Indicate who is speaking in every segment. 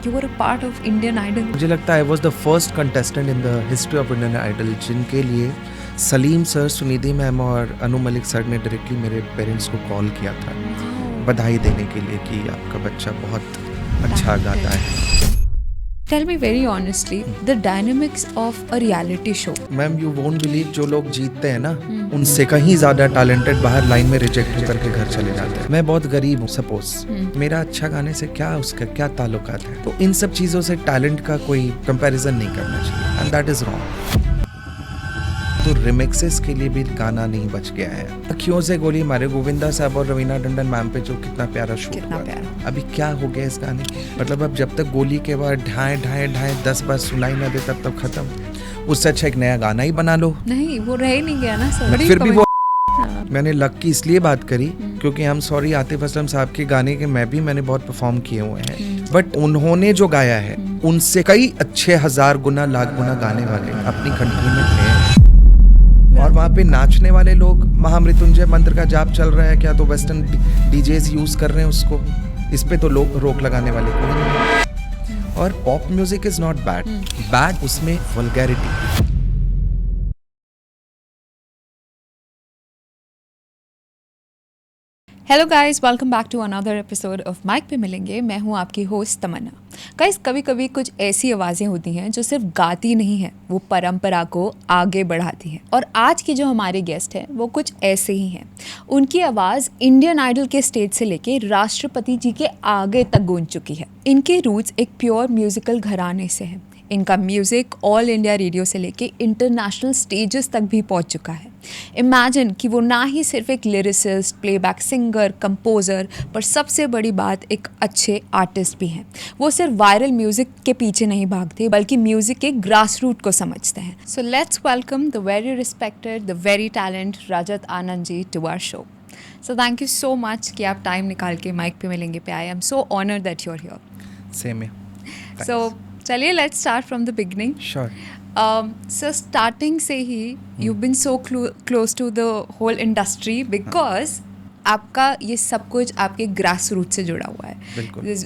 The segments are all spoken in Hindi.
Speaker 1: you were a part of Indian Idol.
Speaker 2: मुझे लगता है I was the first contestant in the history of Indian Idol जिनके लिए सलीम सर, सुनिधि मैम और अनु मलिक सर ने डायरेक्टली मेरे पेरेंट्स को कॉल किया था बधाई देने के लिए कि आपका बच्चा बहुत अच्छा गाता है।
Speaker 1: Tell me very honestly, the dynamics of a reality show.
Speaker 2: Ma'am you won't believe जो लोग जीतते हैं ना उनसे कहीं ज़्यादा टैलेंटेड बाहर लाइन में रिजेक्ट करके घर चले जाते हैं। मैं बहुत गरीब हूँ सपोज, मेरा अच्छा गाने से क्या उसका क्या ताल्लुकात है, तो इन सब चीज़ों से टैलेंट का कोई कंपैरिजन नहीं करना चाहिए एंड दैट इज़ रॉन्ग। तो रिमिक्सेस के लिए भी गाना नहीं बच गया है। अखियों से गोली मारे गोविंदा साहब और रवीना टंडन मैम पे जो कितना प्यारा शूट हुआ था, अभी क्या हो गया इस गाने की, मतलब अब जब तक गोली के बाद ढाए ढाए ढाए 10 बार सुनाई ना दे तब तक खत्म। उससे अच्छा एक नया गाना ही बना लो।
Speaker 1: नहीं वो रह ही नहीं गया ना सर।
Speaker 2: फिर भी वो मैंने लक की इसलिए बात करी क्योंकि हम सॉरी आतिफ असलम साहब के गाने के मैंने बहुत परफॉर्म किए हुए हैं, बट उन्होंने जो गाया है उनसे कई अच्छे 1000 गुना लाख गुना गाने वाले अपनी कंट्री में थे। और वहाँ पे नाचने वाले लोग महामृत्युंजय मंत्र का जाप चल रहा है क्या, तो वेस्टर्न डीजेस यूज कर रहे हैं उसको, इस पे तो लोग रोक लगाने वाले कोई नहीं। और pop music is not bad, उसमें vulgarity.
Speaker 1: Hello guys, welcome back to another episode of mic पे मिलेंगे। मैं हूँ आपकी होस्ट तमन्ना। गाइस कभी कभी कुछ ऐसी आवाज़ें होती हैं जो सिर्फ गाती नहीं हैं, वो परंपरा को आगे बढ़ाती हैं। और आज की जो हमारे गेस्ट हैं वो कुछ ऐसे ही हैं। उनकी आवाज़ इंडियन आइडल के स्टेज से लेके राष्ट्रपति जी के आगे तक गूंज चुकी है। इनके रूट्स एक प्योर म्यूजिकल घराने से हैं। इनका म्यूज़िक ऑल इंडिया रेडियो से लेके इंटरनेशनल स्टेजेस तक भी पहुंच चुका है। इमेजिन कि वो ना ही सिर्फ एक लिरिसिस्ट, प्लेबैक सिंगर, कंपोज़र, पर सबसे बड़ी बात एक अच्छे आर्टिस्ट भी हैं। वो सिर्फ वायरल म्यूज़िक के पीछे नहीं भागते बल्कि म्यूज़िक के ग्रास रूट को समझते हैं। So let's welcome the very respected, the very talent Rajat Anand ji to our show. So thank you so much कि आप टाइम निकाल के माइक पे मिलेंगे पे आए। I am so honoured that you are here.
Speaker 2: Same है।
Speaker 1: सो चलिए let's start from the beginning.
Speaker 2: Sure.
Speaker 1: Sir starting से ही you been so close to the whole industry because आपका ये सब कुछ आपके ग्रास रूट से जुड़ा हुआ है।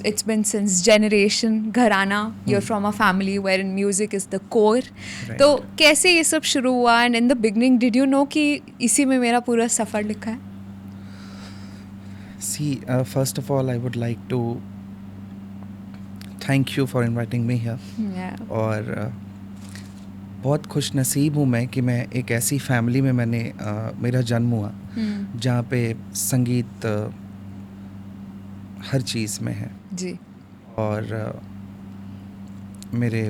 Speaker 1: It's been since generation gharana, you are from a family where in music is the core. तो कैसे ये सब शुरू हुआ and in the beginning did you know कि इसी में मेरा पूरा सफ़र लिखा है?
Speaker 2: See first of all I would like to thank you for inviting me here. और बहुत खुश नसीब हूँ मैं कि मैं एक ऐसी फैमिली में मेरा जन्म हुआ जहाँ पे संगीत हर चीज़ में है
Speaker 1: जी।
Speaker 2: और मेरे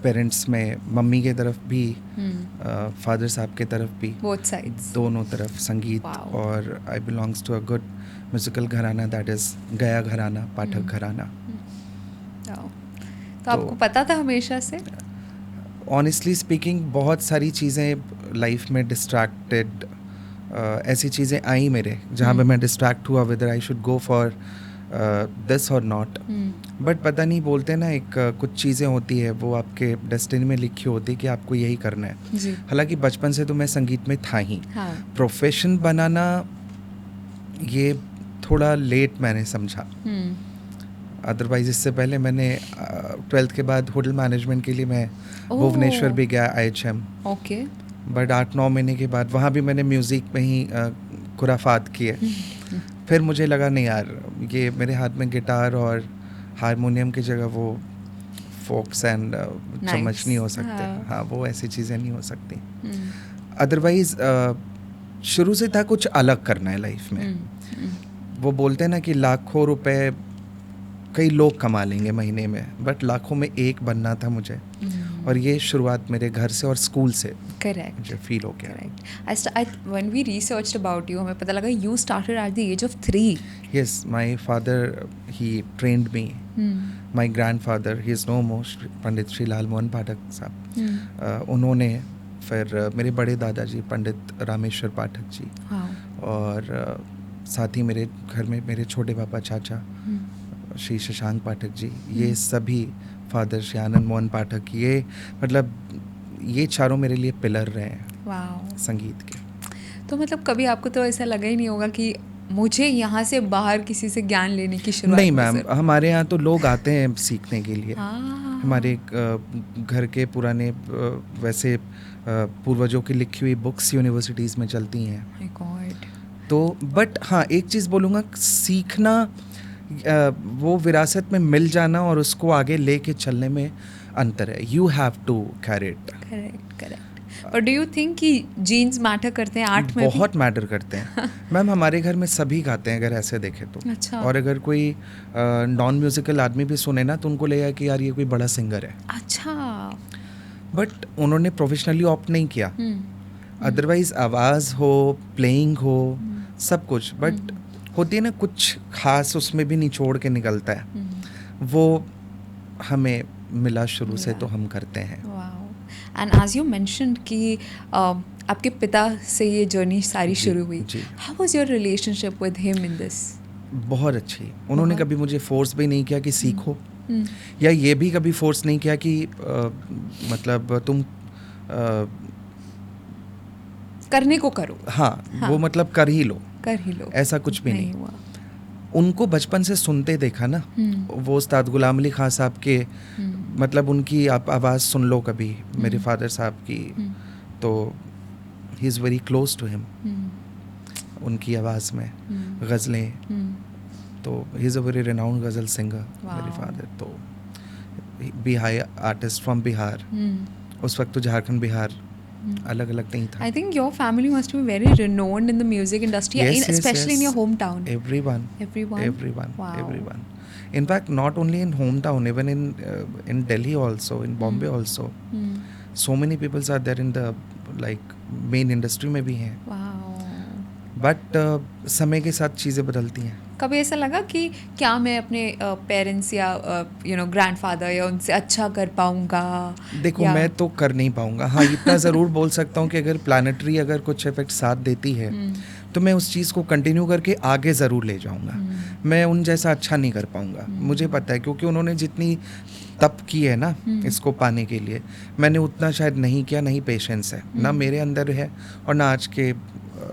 Speaker 2: पेरेंट्स में मम्मी के तरफ भी फादर साहब के तरफ भी,
Speaker 1: बोथ साइड्स,
Speaker 2: दोनों तरफ संगीत। और I belongs to a good musical gharana that is Gaya gharana, पाठक घराना।
Speaker 1: तो आपको पता था हमेशा से?
Speaker 2: ऑनेस्टली स्पीकिंग बहुत सारी चीज़ें लाइफ में डिस्ट्रैक्टेड ऐसी चीज़ें आई मेरे जहाँ पे मैं डिस्ट्रैक्ट हुआ whether I should go for this और नॉट। बट पता नहीं, बोलते ना एक कुछ चीज़ें होती है वो आपके डेस्टिनी में लिखी होती है कि आपको यही करना है। हालांकि बचपन से तो मैं संगीत में था ही। प्रोफेशन बनाना ये थोड़ा लेट मैंने समझा। अदरवाइज इससे पहले मैंने 12th के बाद होटल मैनेजमेंट के लिए मैं भुवनेश्वर भी गया, IHM।
Speaker 1: ओके।
Speaker 2: बट 8-9 महीने के बाद वहाँ भी मैंने म्यूज़िक में ही खुराफात किए। फिर मुझे लगा नहीं यार, ये मेरे हाथ में गिटार और हारमोनियम की जगह वो फोक्स एंड चम्मच नहीं हो सकते। हाँ वो ऐसी चीज़ें नहीं हो सकती। अदरवाइज शुरू से था कुछ अलग करना है लाइफ में। वो बोलते हैं ना कि लाखों रुपए कई लोग कमा लेंगे महीने में, बट लाखों में एक बनना था मुझे। और ये शुरुआत मेरे घर से और स्कूल से
Speaker 1: करेक्ट
Speaker 2: मुझे फील हो गया।
Speaker 1: Correct. When we researched about you हमें पता लगा you started at the age of 3।
Speaker 2: Yes, my father he trained me. My grandfather, he is no more, Pandit Shri Lal Mohan Pathak sahab. उन्होंने फिर मेरे बड़े दादाजी पंडित रामेश्वर पाठक जी, और साथ ही मेरे घर में मेरे छोटे पापा चाचा श्री शशांक पाठक जी, ये सभी फादर श्री आनंद मोहन पाठक, ये मतलब ये चारों मेरे लिए पिलर रहे हैं संगीत के।
Speaker 1: तो मतलब कभी आपको तो ऐसा लगा ही नहीं होगा कि मुझे यहाँ से बाहर किसी से ज्ञान लेने की शुरुआत
Speaker 2: नहीं
Speaker 1: हुई
Speaker 2: मैम,
Speaker 1: सर?
Speaker 2: हमारे यहाँ तो लोग आते हैं सीखने के लिए।
Speaker 1: हाँ।
Speaker 2: हमारे घर के पुराने वैसे पूर्वजों की लिखी हुई बुक्स यूनिवर्सिटीज़ में चलती हैं।
Speaker 1: My God.
Speaker 2: तो बट हाँ, एक चीज़ बोलूँगा, सीखना वो विरासत में मिल जाना और उसको आगे लेके चलने में अंतर है। You have to carry it.
Speaker 1: Correct. और डू यू थिंक कि जीन्स मैटर करते हैं आर्ट में भी?
Speaker 2: बहुत मैटर करते हैं मैम। हमारे घर में सभी गाते हैं अगर ऐसे देखें तो।
Speaker 1: अच्छा।
Speaker 2: और अगर कोई नॉन म्यूजिकल आदमी भी सुने ना तो उनको लगेगा कि यार ये कोई बड़ा सिंगर है।
Speaker 1: अच्छा।
Speaker 2: बट उन्होंने प्रोफेशनली ऑप्ट नहीं किया।
Speaker 1: हम्म।
Speaker 2: अदरवाइज आवाज़ हो, प्लेइंग हो, सब कुछ। बट होती है ना कुछ खास, उसमें भी निचोड़ के निकलता है। वो हमें मिला शुरू से, तो हम करते हैं।
Speaker 1: एंड एज यू मेंशन्ड कि आपके पिता से ये जर्नी सारी
Speaker 2: जी,
Speaker 1: शुरू हुई।
Speaker 2: जी।
Speaker 1: How was your relationship with him in this?
Speaker 2: बहुत अच्छी। उन्होंने
Speaker 1: बहुत।
Speaker 2: कभी मुझे फोर्स भी नहीं किया कि सीखो, या ये भी कभी फोर्स नहीं किया कि मतलब तुम
Speaker 1: करने को करो।
Speaker 2: हाँ, वो मतलब कर ही लो, ऐसा कुछ भी नहीं
Speaker 1: हुआ।
Speaker 2: उनको बचपन से सुनते देखा ना। वो उस्ताद गुलाम अली खां साहब के, मतलब उनकी आप आवाज़ सुन लो कभी, मेरे फादर साहब की, तो he is very close to him. उनकी आवाज़ में गज़लें, तो he is a very renowned ghazal singer मेरे फादर। तो बिहार आर्टिस्ट फ्रॉम बिहार। उस वक्त तो झारखंड बिहार अलग अलग नहीं था।
Speaker 1: I think your family must be very renowned in the music industry, especially in your hometown.
Speaker 2: Everyone.
Speaker 1: Wow.
Speaker 2: In fact, not only in hometown, even in Delhi also, in Bombay also. So many people are there in the like main industry में भी हैं।
Speaker 1: Wow.
Speaker 2: बट समय के साथ चीज़ें बदलती हैं।
Speaker 1: कभी ऐसा लगा कि क्या मैं अपने पेरेंट्स या ग्रैंडफादर या उनसे अच्छा कर पाऊंगा?
Speaker 2: देखो, मैं तो कर नहीं पाऊंगा। हाँ, इतना ज़रूर बोल सकता हूँ कि अगर प्लानिटरी अगर कुछ इफेक्ट साथ देती है तो मैं उस चीज़ को कंटिन्यू करके आगे ज़रूर ले जाऊंगा। मैं उन जैसा अच्छा नहीं कर पाऊंगा, मुझे पता है, क्योंकि उन्होंने जितनी तप की है ना इसको पाने के लिए, मैंने उतना शायद नहीं किया। नहीं पेशेंस है, ना मेरे अंदर है और ना आज के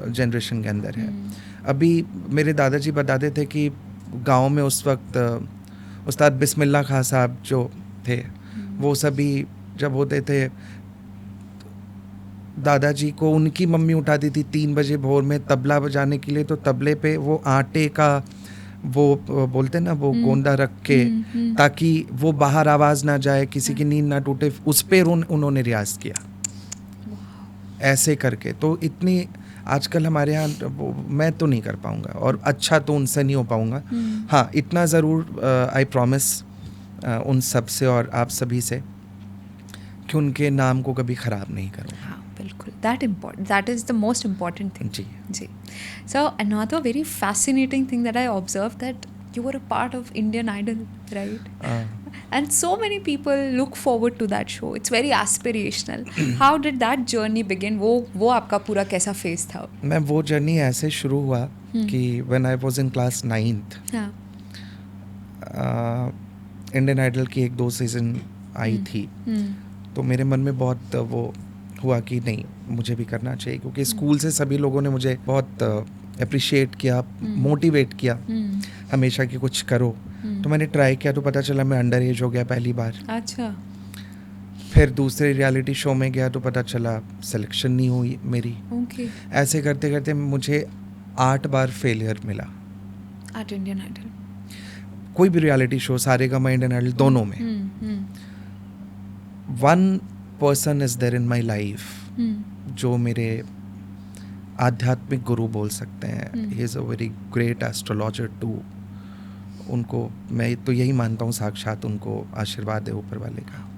Speaker 2: जनरेशन के अंदर है। अभी मेरे दादाजी बताते थे कि गांव में उस वक्त उस्ताद बिस्मिल्लाह खां साहब जो थे, वो सभी जब होते थे, दादाजी को उनकी मम्मी उठाती थी 3 बजे भोर में तबला बजाने के लिए, तो तबले पे वो आटे का वो बोलते ना वो गोंदा रख के, ताकि वो बाहर आवाज़ ना जाए, किसी की नींद ना टूटे, उस पर उन्होंने रियाज किया ऐसे करके। तो इतनी आजकल हमारे यहाँ मैं तो नहीं कर पाऊँगा, और अच्छा तो उनसे नहीं हो पाऊँगा। हाँ, इतना ज़रूर आई प्रॉमिस उन सब से और आप सभी से कि उनके नाम को कभी ख़राब नहीं करूँगा।
Speaker 1: हाँ, बिल्कुल। That is the most important thing. जी। So another very fascinating thing that I observe that you were a part of Indian Idol, right? And so many people look forward to that show. It's very aspirational. How did that journey begin? वो आपका पूरा कैसा फेज था?
Speaker 2: मैं वो जर्नी ऐसे शुरू हुआ कि when I was in class 9th, Indian Idol की 1-2 सीज़न आई थी, तो मेरे मन में बहुत वो हुआ कि नहीं, मुझे भी करना चाहिए, क्योंकि स्कूल से सभी लोगों ने मुझे बहुत अप्रिशिएट किया, मोटिवेट किया हमेशा कि कुछ करो। तो मैंने ट्राई किया, तो पता चला मैं अंडर एज हो गया पहली बार।
Speaker 1: अच्छा।
Speaker 2: फिर दूसरे रियलिटी शो में गया तो पता चला सिलेक्शन नहीं हुई मेरी।
Speaker 1: ओके।
Speaker 2: ऐसे करते करते मुझे 8 बार फेलियर मिला
Speaker 1: एट इंडियन आइडल।
Speaker 2: कोई भी reality show, Saregama, Indian Idol, दोनों में। One person is there in my life जो मेरे आध्यात्मिक गुरु बोल सकते हैं। He is a very great astrologer too. उनको मैं तो यही मानता हूँ साक्षात उनको आशीर्वाद है ऊपर वाले का।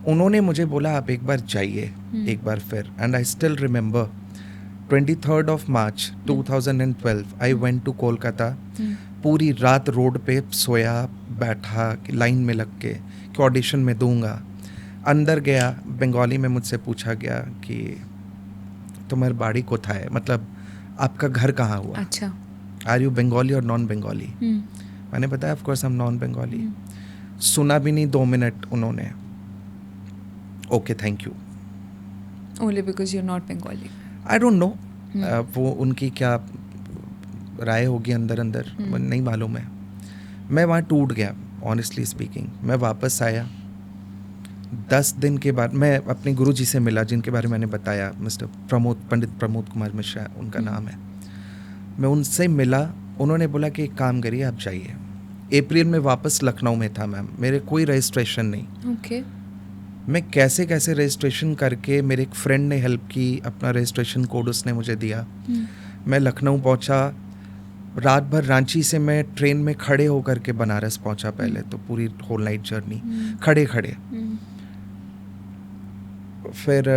Speaker 2: उन्होंने मुझे बोला आप एक बार जाइए, एक बार फिर। And I still remember 23rd of March 2012 I went to Kolkata. पूरी रात रोड पे सोया बैठा लाइन में लग के कि ऑडिशन में दूंगा। अंदर गया, बंगाली में मुझसे पूछा गया कि तुम्हारी बाड़ी कोथाय है, मतलब आपका घर कहाँ हुआ।
Speaker 1: अच्छा।
Speaker 2: आर यू बंगाली और नॉन बंगाली? मैंने बताया of course I am non Bengali. सुना भी नहीं 2 मिनट उन्होंने। Okay, thank you.
Speaker 1: Only because you are not Bengali?
Speaker 2: I don't know वो उनकी क्या राय होगी अंदर अंदर, नहीं मालूम है। मैं वहाँ टूट गया ऑनेस्टली स्पीकिंग। मैं वापस आया 10 दिन के बाद। मैं अपने गुरुजी से मिला जिनके बारे में मैंने बताया, मिस्टर पंडित प्रमोद कुमार मिश्रा उनका नाम है। मैं उनसे मिला, उन्होंने बोला कि एक काम करिए आप जाइए। अप्रैल में वापस लखनऊ में था मैम, मेरे कोई रजिस्ट्रेशन नहीं।
Speaker 1: ओके।
Speaker 2: मैं कैसे कैसे रजिस्ट्रेशन करके, मेरे एक फ्रेंड ने हेल्प की, अपना रजिस्ट्रेशन कोड उसने मुझे दिया। मैं लखनऊ पहुंचा, रात भर रांची से मैं ट्रेन में खड़े होकर के बनारस पहुंचा पहले तो, पूरी होल नाइट जर्नी खड़े खड़े। फिर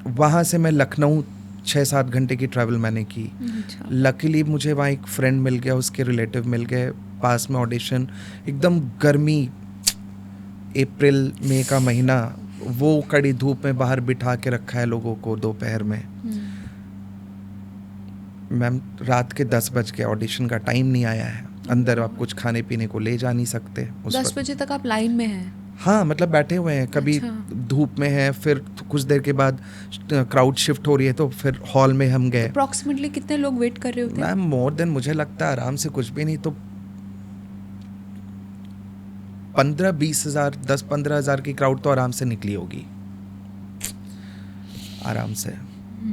Speaker 2: वहाँ से मैं लखनऊ 6-7 घंटे की ट्रैवल मैंने की। लकीली मुझे वहाँ एक फ्रेंड मिल गया, उसके रिलेटिव मिल गए, पास में ऑडिशन, एकदम गर्मी, अप्रैल मई का महीना, वो कड़ी धूप में बाहर बिठा के रखा है लोगों को दोपहर में। मैम रात के 10 बज के, ऑडिशन का टाइम नहीं आया है, अंदर आप कुछ खाने पीने को ले जा नहीं सकते।
Speaker 1: 10 बजे तक आप लाइन में हैं?
Speaker 2: हाँ, मतलब बैठे हुए हैं, कभी धूप में हैं, फिर कुछ देर के बाद क्राउड शिफ्ट हो रही है तो फिर हॉल में हम गए।
Speaker 1: अप्रॉक्सीमेटली कितने लोग वेट कर रहे होते हैं?
Speaker 2: मैम मोर देन, मुझे लगता है आराम से कुछ भी नहीं तो 15-20 हज़ार, 10-15 हज़ार की क्राउड तो आराम से निकली होगी, आराम से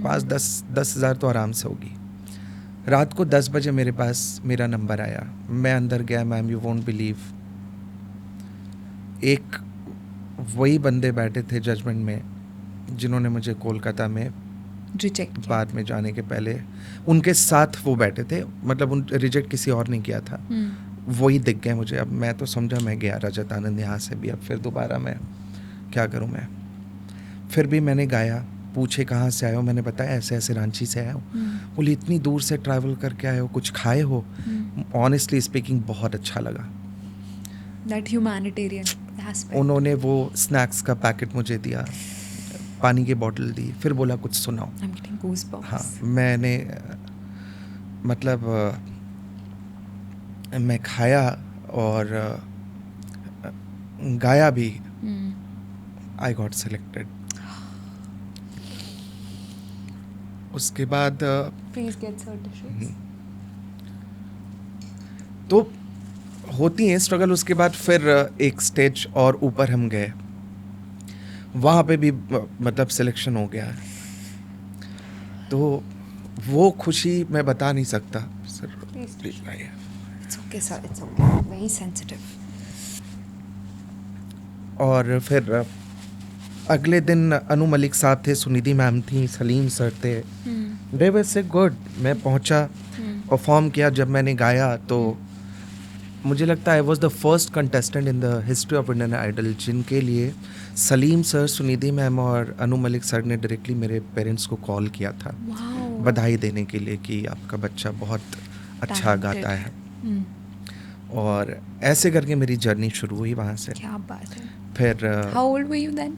Speaker 2: 5-10 हज़ार तो आराम से होगी। रात को 10 बजे मेरे पास मेरा नंबर आया, मैं अंदर गया। मैम यू वोंट बिलीव, एक वही बंदे बैठे थे जजमेंट में जिन्होंने मुझे कोलकाता में
Speaker 1: रिजेक्ट,
Speaker 2: बाद में जाने के पहले उनके साथ वो बैठे थे, मतलब उन रिजेक्ट किसी और ने किया था, वही दिख गए मुझे। अब मैं तो समझा मैं गया रजत आनंद यहाँ से भी, अब फिर दोबारा मैं क्या करूँ मैं। फिर भी मैंने गाया, पूछे कहाँ से आए हो, मैंने बताया ऐसे ऐसे रांची से आया हूँ। बोले इतनी दूर से ट्रैवल करके आए हो, कुछ खाए हो? ऑनेस्टली स्पीकिंग बहुत अच्छा लगा।
Speaker 1: That humanitarian aspect.
Speaker 2: उन्होंने वो स्नैक्स का पैकेट मुझे दिया, पानी की बोतल दी, फिर बोला कुछ सुनाओ।
Speaker 1: I'm getting goosebumps.
Speaker 2: हाँ, मैंने मतलब मैं खाया और गाया भी। I got selected. उसके बाद
Speaker 1: Please get certificates.
Speaker 2: तो होती है स्ट्रगल। उसके बाद फिर एक स्टेज और ऊपर हम गए, वहाँ पे भी मतलब सिलेक्शन हो गया। तो वो खुशी मैं बता नहीं सकता सर, प्लीज भाई।
Speaker 1: It's okay sir, it's okay. Very sensitive.
Speaker 2: और फिर अगले दिन अनु मलिक साहब थे, सुनिधि मैम थी, सलीम सर थे। दे वर से गुड। मैं पहुंचा, परफॉर्म किया। जब मैंने गाया तो मुझे लगता है I was the first contestant in the history of Indian Idol जिनके लिए सलीम सर, सुनिधि मैम और अनु मलिक सर ने डायरेक्टली मेरे पेरेंट्स को कॉल किया था बधाई देने के लिए कि आपका बच्चा बहुत अच्छा गाता है। और ऐसे करके मेरी जर्नी शुरू हुई वहाँ से।
Speaker 1: क्या बात है।
Speaker 2: फिर
Speaker 1: How old were you then?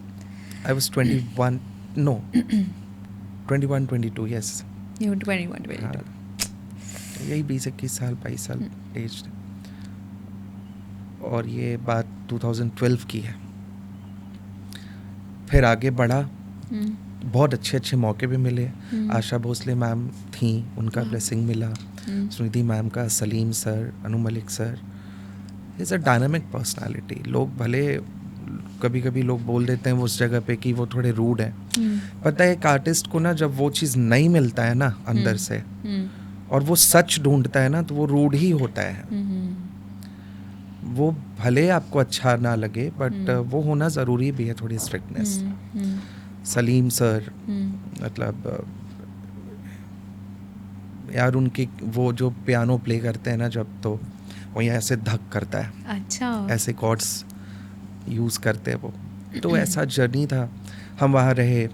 Speaker 2: I was 21, no, 21, 22, yes.
Speaker 1: You were 21, 22.
Speaker 2: हाँ, यही 20-21 साल, 22 साल एज। और ये बात 2012 की है। फिर आगे बढ़ा, बहुत अच्छे अच्छे मौके भी मिले। आशा भोसले मैम थी, उनका ब्लेसिंग मिला, सुनिधि मैम का, Salim sir, Anu Malik sir. Is a dynamic personality. लोग भले कभी कभी लोग बोल देते हैं वो उस जगह पे कि वो थोड़े रूड हैं। पता है एक आर्टिस्ट को ना जब वो चीज़ नहीं मिलता है ना अंदर से और वो सच ढूंढता है ना तो वो रूड ही होता है। वो भले आपको अच्छा ना लगे बट वो होना ज़रूरी भी है, थोड़ी स्ट्रिक्टनेस। सलीम सर मतलब यार उनकी वो जो पियानो प्ले करते हैं ना जब, तो वो यहाँ ऐसे धक करता है।
Speaker 1: अच्छा।
Speaker 2: ऐसे कॉर्ड्स यूज़ करते हैं वो। तो ऐसा जर्नी था। हम वहाँ रहे।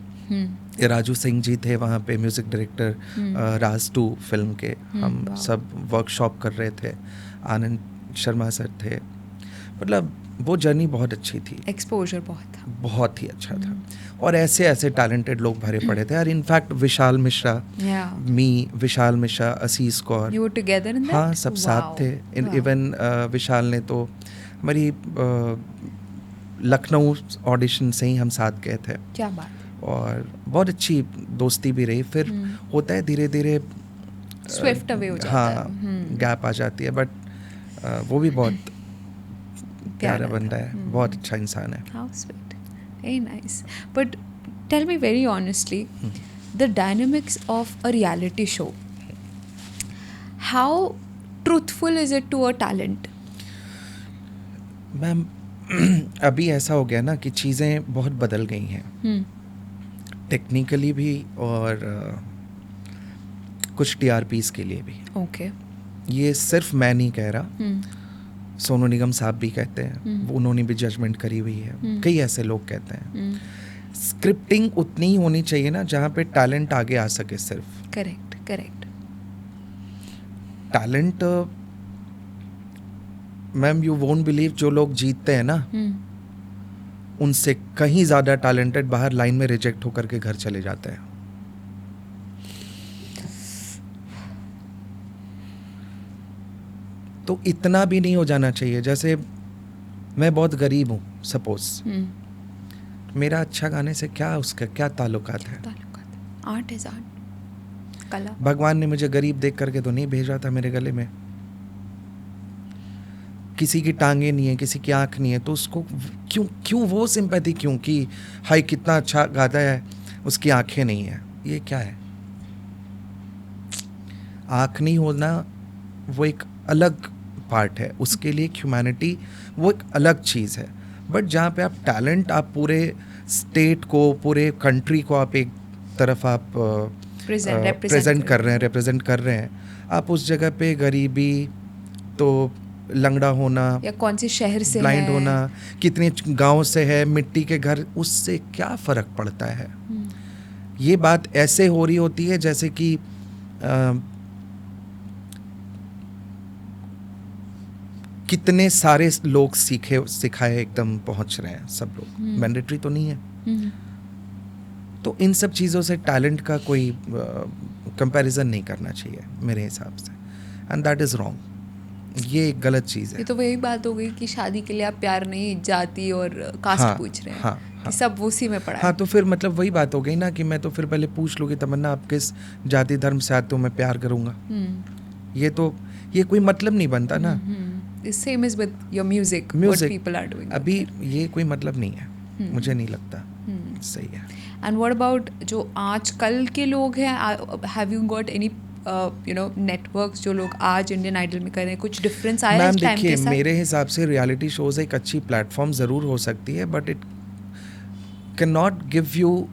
Speaker 2: राजू सिंह जी थे वहाँ पे, म्यूज़िक डायरेक्टर राज 2 फिल्म के। हम सब वर्कशॉप कर रहे थे। आनंद शर्मा सर थे। मतलब वो जर्नी बहुत अच्छी थी।
Speaker 1: एक्सपोजर बहुत था।
Speaker 2: बहुत ही अच्छा था। और ऐसे ऐसे टैलेंटेड लोग भरे पड़े थे यार। इनफैक्ट विशाल मिश्रा, विशाल मिश्रा, असीस Kaur,
Speaker 1: You were together in that?
Speaker 2: हाँ सब साथ थे। इवन विशाल ने तो हमारी लखनऊ ऑडिशन से ही हम साथ गए थे।
Speaker 1: क्या बात।
Speaker 2: और बहुत अच्छी दोस्ती भी रही। फिर होता है धीरे धीरे
Speaker 1: स्विफ्ट अवे हो जाता
Speaker 2: हाँ
Speaker 1: है।
Speaker 2: गैप आ जाती है, बट वो भी बहुत प्यारा
Speaker 1: था।
Speaker 2: बंदा है, बहुत अच्छा इंसान है.
Speaker 1: How sweet. Very nice. But tell me very honestly, the dynamics of a reality show. How truthful is it to a talent?
Speaker 2: Ma'am अभी ऐसा हो गया ना कि चीज़ें बहुत बदल गई हैं, टेक्निकली भी और कुछ टीआरपीस के लिए भी.
Speaker 1: Okay.
Speaker 2: ये सिर्फ मैं नहीं कह रहा, सोनू निगम साहब भी कहते हैं, उन्होंने भी जजमेंट करी हुई है, कई ऐसे लोग कहते हैं. स्क्रिप्टिंग उतनी ही होनी चाहिए ना जहाँ पे टैलेंट आगे आ सके. सिर्फ
Speaker 1: Correct.
Speaker 2: Talent, ma'am you won't believe, जो लोग जीतते हैं ना उनसे कहीं ज़्यादा टैलेंटेड बाहर लाइन में रिजेक्ट होकर के घर चले जाते हैं. तो इतना भी नहीं हो जाना चाहिए. जैसे मैं बहुत गरीब हूँ सपोज, मेरा अच्छा गाने से क्या, उसका क्या ताल्लुकात है.
Speaker 1: आर्ट इज आर्ट, कला.
Speaker 2: भगवान ने मुझे गरीब देख करके तो नहीं भेजा था मेरे गले में. किसी की टांगे नहीं है, किसी की आंख नहीं है, तो उसको क्यों वो सिंपैथी क्यों कि हाय कितना अच्छा गाता है, उसकी आंखें नहीं है. ये क्या है? आंख नहीं होना वो एक अलग पार्ट है, उसके लिए ह्यूमैनिटी वो एक अलग चीज़ है. बट जहाँ पे आप टैलेंट, आप पूरे स्टेट को, पूरे कंट्री को आप एक तरफ आप रिप्रेजेंट कर रहे हैं, आप उस जगह पे गरीबी, तो लंगड़ा होना
Speaker 1: या कौन से शहर से
Speaker 2: ब्लाइंड
Speaker 1: है,
Speaker 2: होना, कितने गांव से है, मिट्टी के घर, उससे क्या फ़र्क पड़ता है. ये बात ऐसे हो रही होती है जैसे कि कितने सारे लोग सिखाए एकदम पहुंच रहे हैं सब लोग. मैंडेटरी तो नहीं है. तो इन सब चीज़ों से टैलेंट का कोई कंपैरिजन नहीं करना चाहिए मेरे हिसाब से, एंड दैट इज़ रॉन्ग. ये एक गलत चीज़ है.
Speaker 1: ये तो वही बात हो गई कि शादी के लिए आप प्यार नहीं, जाति और कास्ट पूछ रहे हैं. कि सब उसी में पड़ा है.
Speaker 2: हाँ, तो फिर मतलब वही बात हो गई ना कि मैं तो फिर पहले पूछ लूँ कि तमन्ना आप किस जाति धर्म से आते हो, मैं प्यार करूँगा. ये कोई मतलब नहीं बनता ना.
Speaker 1: Same is with your music, what people are doing.
Speaker 2: अभी ये कोई मतलब नहीं है, मुझे नहीं लगता सही है.
Speaker 1: एंड व्हाट अबाउट जो आजकल के लोग हैं, have you got any networks जो लोग आज इंडियन आइडल में कर रहे हैं, कुछ डिफरेंस आया है इस टाइम के साथ?
Speaker 2: मेरे हिसाब से रियलिटी शोज एक अच्छी प्लेटफॉर्म ज़रूर हो सकती है, but it can not give you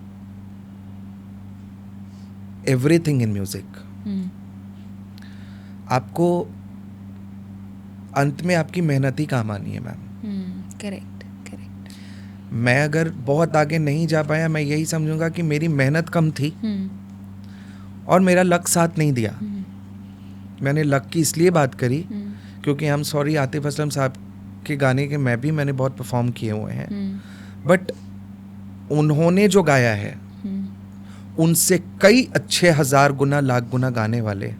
Speaker 2: everything in music. आपको अंत में आपकी मेहनत ही काम आनी है मैम.
Speaker 1: करेक्ट.
Speaker 2: मैं अगर बहुत आगे नहीं जा पाया, मैं यही समझूंगा कि मेरी मेहनत कम थी और मेरा लक साथ नहीं दिया. मैंने लक की इसलिए बात करी क्योंकि हम सॉरी आतिफ असलम साहब के गाने के मैंने बहुत परफॉर्म किए हुए हैं, बट उन्होंने जो गाया है उनसे कई अच्छे 1000 गुना लाख गुना गाने वाले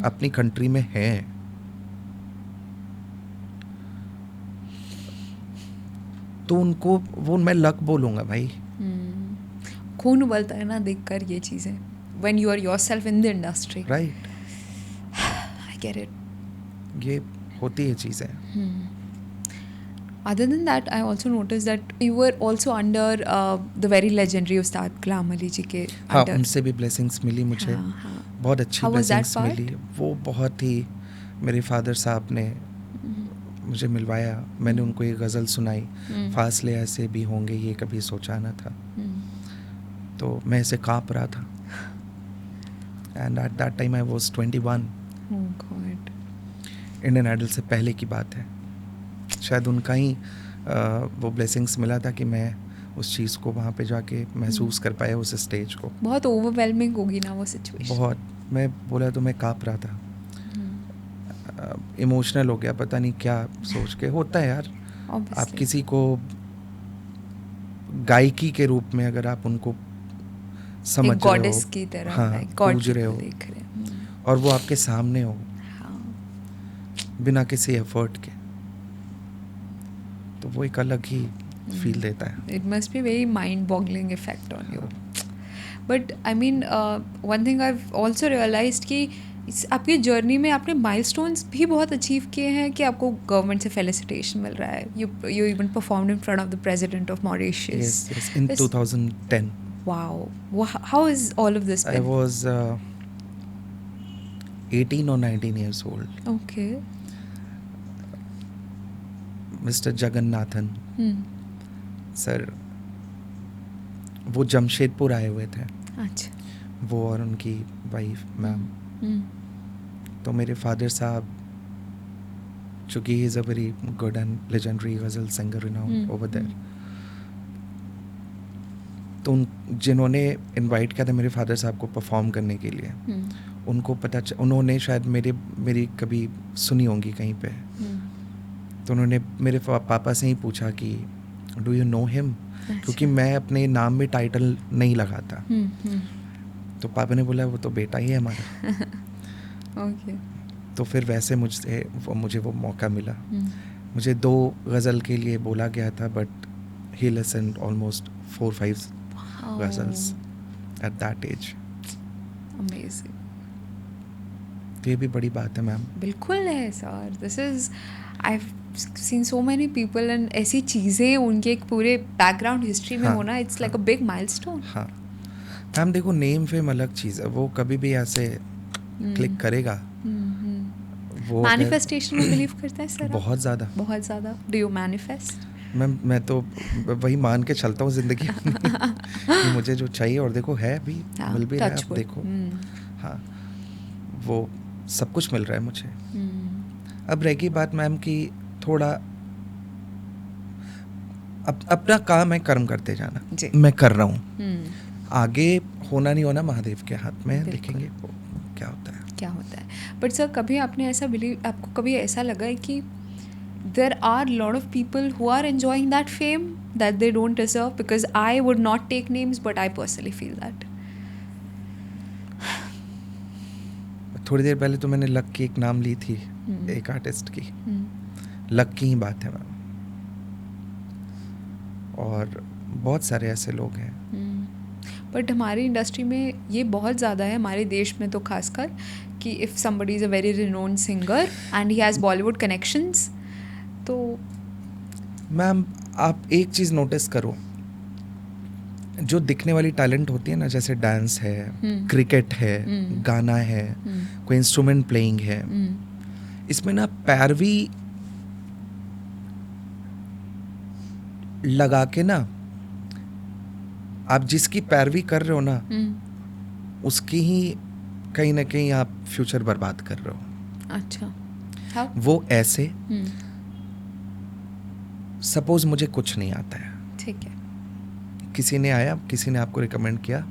Speaker 2: अपनी कंट्री में हैं. तो उनको वो मैं लक बोलूँगा भाई.
Speaker 1: खून उबलता है ना देखकर ये चीज़ें, when you are yourself in the industry.
Speaker 2: Right.
Speaker 1: I get it.
Speaker 2: ये होती है चीज़ें.
Speaker 1: Other than that, I also noticed that you were also under the very legendary Ustad Ghulam Ali जी के
Speaker 2: हाँ,
Speaker 1: under.
Speaker 2: उनसे भी ब्लेसिंग्स मिली मुझे. बहुत अच्छी
Speaker 1: How was that
Speaker 2: blessings
Speaker 1: part?
Speaker 2: मिली. वो बहुत ही, मेरे फादर साहब ने मुझे मिलवाया, मैंने उनको ये गज़ल सुनाई, फासले ऐसे भी होंगे ये कभी सोचा ना था. तो मैं ऐसे काँप रहा था. And at that time I was 21.
Speaker 1: Oh God.
Speaker 2: Indian Idol से पहले की बात है. शायद उनका ही वो ब्लेसिंग्स मिला था कि मैं उस चीज़ को वहाँ पे जाके महसूस कर पाया, उस स्टेज को.
Speaker 1: बहुत ओवरवेलमिंग होगी ना वो सिचुएशन.
Speaker 2: बहुत. मैं बोला तो मैं काँप रहा था, इमोशनल हो गया, पता नहीं क्या सोच के. होता है यार.
Speaker 1: Obviously.
Speaker 2: आप किसी को गायकी के रूप में अगर आप उनको समझ
Speaker 1: एक
Speaker 2: रहे
Speaker 1: गॉडेस
Speaker 2: हो,
Speaker 1: की तरह,
Speaker 2: हाँ,
Speaker 1: like God
Speaker 2: पूज रहे हो,
Speaker 1: देख रहे हैं.
Speaker 2: और वो आपके सामने हो
Speaker 1: हाँ.
Speaker 2: बिना किसी एफर्ट के, तो वो एक अलग ही फील देता है.
Speaker 1: It must be very mind-boggling effect on you. But I mean, one thing I've also realized कि आपकी जर्नी में आपने माइलस्टोन्स भी बहुत अचीव किए हैं कि आपको गवर्नमेंट से फेलिसिटेशन मिल रहा है. You even performed in front of the president of Mauritius.
Speaker 2: Yes, in 2010.
Speaker 1: Wow. How is all of this
Speaker 2: I
Speaker 1: been?
Speaker 2: was 18 or 19 years old.
Speaker 1: Okay.
Speaker 2: Mr. Jagannathan sir वो जमशेदपुर आए हुए थे,
Speaker 1: अच्छा.
Speaker 2: वो और उनकी वाइफ मैम. तो मेरे फादर साहब, चूँकि he is a very good and legendary ghazal singer renowned over there, तो उन जिन्होंने इनवाइट किया था मेरे फादर साहब को परफॉर्म करने के लिए, उनको उन्होंने शायद मेरी कभी सुनी होंगी कहीं पे, तो उन्होंने मेरे पापा से ही पूछा कि डू यू नो हिम, क्योंकि मैं अपने नाम में टाइटल नहीं लगाता. तो पापा ने बोला वो तो बेटा ही है हमारा.
Speaker 1: ओके.
Speaker 2: तो फिर वैसे मुझे वो मौका मिला. मुझे 2 गज़ल के लिए बोला गया था, but he listened almost 4-5 ghazals at that age.
Speaker 1: Amazing.
Speaker 2: तो ये भी बड़ी बात है मैम.
Speaker 1: बिल्कुल है sir. This is I seen so many people and ऐसी चीज़ें उनके एक पूरे बैकग्राउंड हिस्ट्री में
Speaker 2: हाँ,
Speaker 1: होना, it's like a big milestone.
Speaker 2: हाँ मैम, देखो नेम फेम अलग चीज़ है, वो कभी भी ऐसे क्लिक करेगा. वो
Speaker 1: मैनिफेस्टेशन में बिलीव करता है सर?
Speaker 2: बहुत ज़्यादा.
Speaker 1: बहुत ज़्यादा. Do you manifest?
Speaker 2: मैं तो वही मान के चलता हूँ ज़िंदगी में कि मुझे जो चाहिए, और देखो है भी, मिल भी रहा है. आप देखो, हाँ वो सब कुछ मिल रहा है मुझे. अब रहेगी बात मैम कि थोड़ा अपना काम है, कर्म करते जाना. मैं कर रहा हूँ, आगे होना नहीं होना महादेव के हाथ में, देखेंगे वो क्या होता है.
Speaker 1: बट सर कभी आपने ऐसा आपको कभी ऐसा लगा है कि there are a lot of people who are enjoying that fame that they don't deserve? Because I would not take names, but I personally feel that.
Speaker 2: थोड़ी देर पहले तो मैंने लक की एक नाम ली थी, एक आर्टिस्ट की. लक की ही बात है मैम, और बहुत सारे ऐसे लोग हैं.
Speaker 1: बट हमारी इंडस्ट्री में ये बहुत ज़्यादा है, हमारे देश में तो खासकर, कि if somebody is a very renowned singer and he has Bollywood connections, तो
Speaker 2: मैम आप एक चीज़ नोटिस करो, जो दिखने वाली टैलेंट होती है ना, जैसे डांस है, क्रिकेट है, गाना है, कोई इंस्ट्रूमेंट प्लेइंग है, इसमें ना पैरवी लगा के ना, आप जिसकी पैरवी कर रहे हो ना, उसकी ही कहीं ना कहीं आप फ्यूचर बर्बाद कर रहे हो.
Speaker 1: अच्छा. How?
Speaker 2: वो ऐसे, सपोज मुझे कुछ नहीं आता है,
Speaker 1: ठीक है,
Speaker 2: किसी ने आया, किसी ने आपको रिकमेंड किया,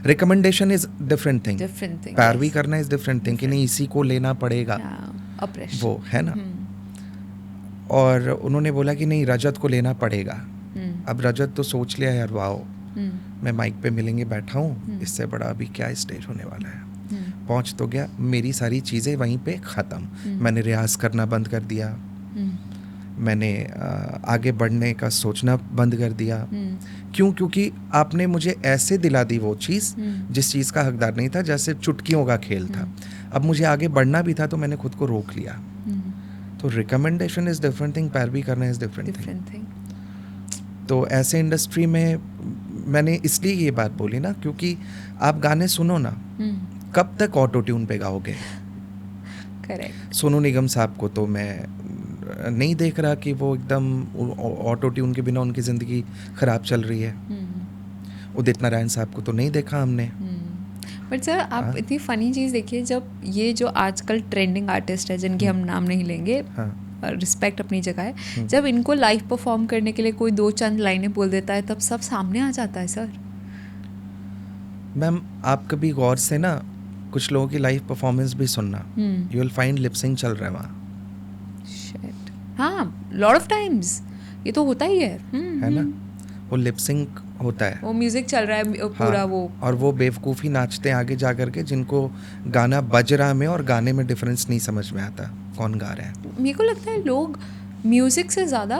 Speaker 2: रिकमेंडेशन इज डिफरेंट थिंग, पैरवी करना इज डिफरेंट थिंग, कि नहीं इसी को लेना पड़ेगा, वो है ना. और उन्होंने बोला कि नहीं रजत को लेना पड़ेगा. अब रजत तो सोच लिया यार, वाओ मैं माइक पे मिलेंगे बैठा हूँ, इससे बड़ा अभी क्या स्टेज होने वाला है. पहुँच तो गया, मेरी सारी चीज़ें वहीं पे ख़त्म. मैंने रियाज करना बंद कर दिया, मैंने आगे बढ़ने का सोचना बंद कर दिया. क्यों? क्योंकि आपने मुझे ऐसे दिला दी वो चीज़ जिस चीज़ का हकदार नहीं था, जैसे चुटकियों का खेल था. अब मुझे आगे बढ़ना भी था, तो मैंने खुद को रोक लिया. तो रिकमेंडेशन इज़ डिफरेंट थिंग, पैरवी करना इज़ डिफरेंट थिंग. तो ऐसे इंडस्ट्री में मैंने इसलिए ये बात बोली ना, क्योंकि आप गाने सुनो ना, कब तक ऑटो ट्यून पे गाओगे.
Speaker 1: करेक्ट.
Speaker 2: सोनू निगम साहब को तो मैं नहीं देख रहा कि वो एकदम ऑटो ट्यून के बिना उनकी ज़िंदगी ख़राब चल रही है. उदित नारायण साहब को तो नहीं देखा हमने.
Speaker 1: बट सर आप इतनी फ़नी चीज़ देखिए, जब ये जो आजकल ट्रेंडिंग आर्टिस्ट है, जिनके हम नाम नहीं लेंगे, रिस्पेक्ट अपनी जगह है, जब इनको लाइव परफॉर्म करने के लिए कोई 2 चंद लाइनें बोल देता है, तब सब सामने आ जाता है सर.
Speaker 2: मैम आप कभी गौर से ना कुछ लोगों की लाइव परफॉर्मेंस भी सुनना, यू विल फाइंड लिपसिंग चल रहा है वहाँ.
Speaker 1: शिट. हाँ, लॉट ऑफ टाइम्स ये तो होता ही है.
Speaker 2: है ना, वो लिपसिंग होता है,
Speaker 1: वो म्यूजिक चल रहा है पूरा. हाँ, वो
Speaker 2: और वो बेवकूफ़ी नाचते हैं आगे जा करके, जिनको गाना बज रहा में और गाने में डिफरेंस नहीं समझ में आता कौन गा रहा है.
Speaker 1: मेरे को लगता है लोग म्यूज़िक से ज़्यादा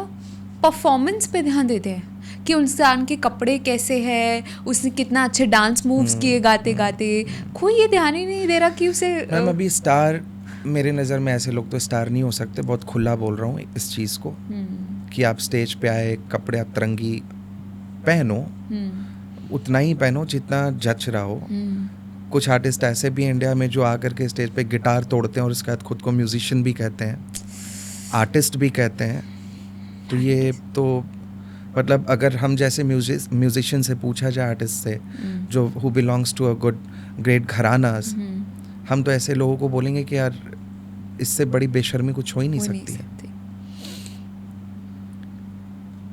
Speaker 1: परफॉर्मेंस पे ध्यान देते हैं कि इंसान के कपड़े कैसे हैं, उसने कितना अच्छे डांस मूव्स किए गाते गाते, कोई ये ध्यान ही नहीं दे रहा कि उसे
Speaker 2: मैम अभी स्टार, मेरे नज़र में ऐसे लोग तो स्टार नहीं हो सकते, बहुत खुला बोल रहा हूँ इस चीज़ को, कि आप स्टेज पे आए, कपड़े अतरंगी पहनो, उतना ही पहनो जितना जच रहा हो। कुछ आर्टिस्ट ऐसे भी हैं इंडिया में जो आकर के स्टेज पे गिटार तोड़ते हैं और उसके बाद खुद को म्यूजिशियन भी कहते हैं, आर्टिस्ट भी कहते हैं। तो ये तो मतलब अगर हम जैसे म्यूजिशियन से पूछा जाए, आर्टिस्ट से जो who belongs to a good great gharanas, हम तो ऐसे लोगों को बोलेंगे कि यार इससे बड़ी बेशर्मी कुछ हो ही नहीं सकती है।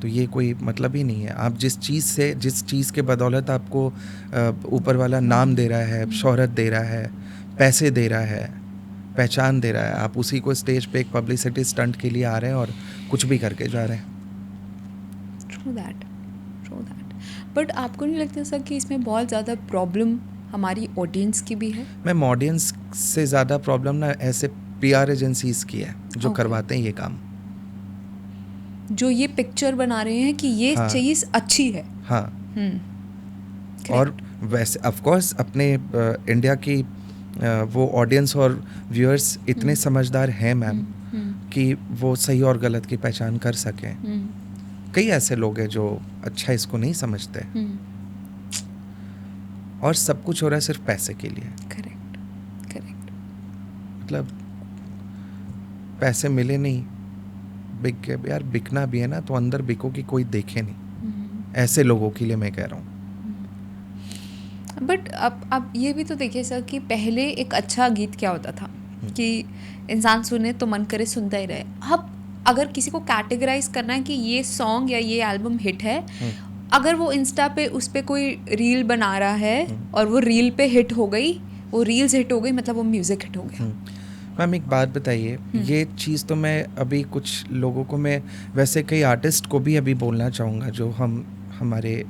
Speaker 2: तो ये कोई मतलब ही नहीं है। आप जिस चीज़ के बदौलत आपको ऊपर वाला नाम दे रहा है, शोहरत दे रहा है, पैसे दे रहा है, पहचान दे रहा है, आप उसी को स्टेज पे एक पब्लिसिटी स्टंट के लिए आ रहे हैं और कुछ भी करके जा रहे हैं।
Speaker 1: True that. बट आपको नहीं लगता सर कि इसमें बहुत ज़्यादा प्रॉब्लम हमारी ऑडियंस की भी है?
Speaker 2: मैम ऑडियंस से ज़्यादा प्रॉब्लम ना ऐसे PR एजेंसीज की है जो करवाते हैं ये काम,
Speaker 1: जो ये पिक्चर बना रहे हैं कि ये चीज़ अच्छी है।
Speaker 2: हाँ। और वैसे ऑफ कोर्स अपने इंडिया की वो ऑडियंस और व्यूअर्स इतने समझदार हैं मैम कि वो सही और गलत की पहचान कर सकें। कई ऐसे लोग हैं जो अच्छा इसको नहीं समझते, और सब कुछ हो रहा है सिर्फ पैसे के लिए।
Speaker 1: करेक्ट।
Speaker 2: मतलब पैसे मिले नहीं, बिक गए यार। बिकना भी है ना तो अंदर बिको कि कोई देखे नहीं, ऐसे लोगों के लिए मैं कह रहा हूँ।
Speaker 1: बट अब ये भी तो देखिए सर कि पहले एक अच्छा गीत क्या होता था कि इंसान सुने तो मन करे सुनता ही रहे। अब अगर किसी को कैटेगराइज करना है कि ये सॉन्ग या ये एल्बम हिट है, अगर वो इंस्टा पे उस पे कोई रील बना रहा है और वो रील पे हिट हो गई, वो रील्स हिट हो गई, मतलब वो म्यूज़िक हिट हो गया।
Speaker 2: मैम एक बात बताइए, ये चीज़ तो मैं अभी कुछ लोगों को, मैं वैसे कई आर्टिस्ट को भी अभी बोलना चाहूँगा जो हमारे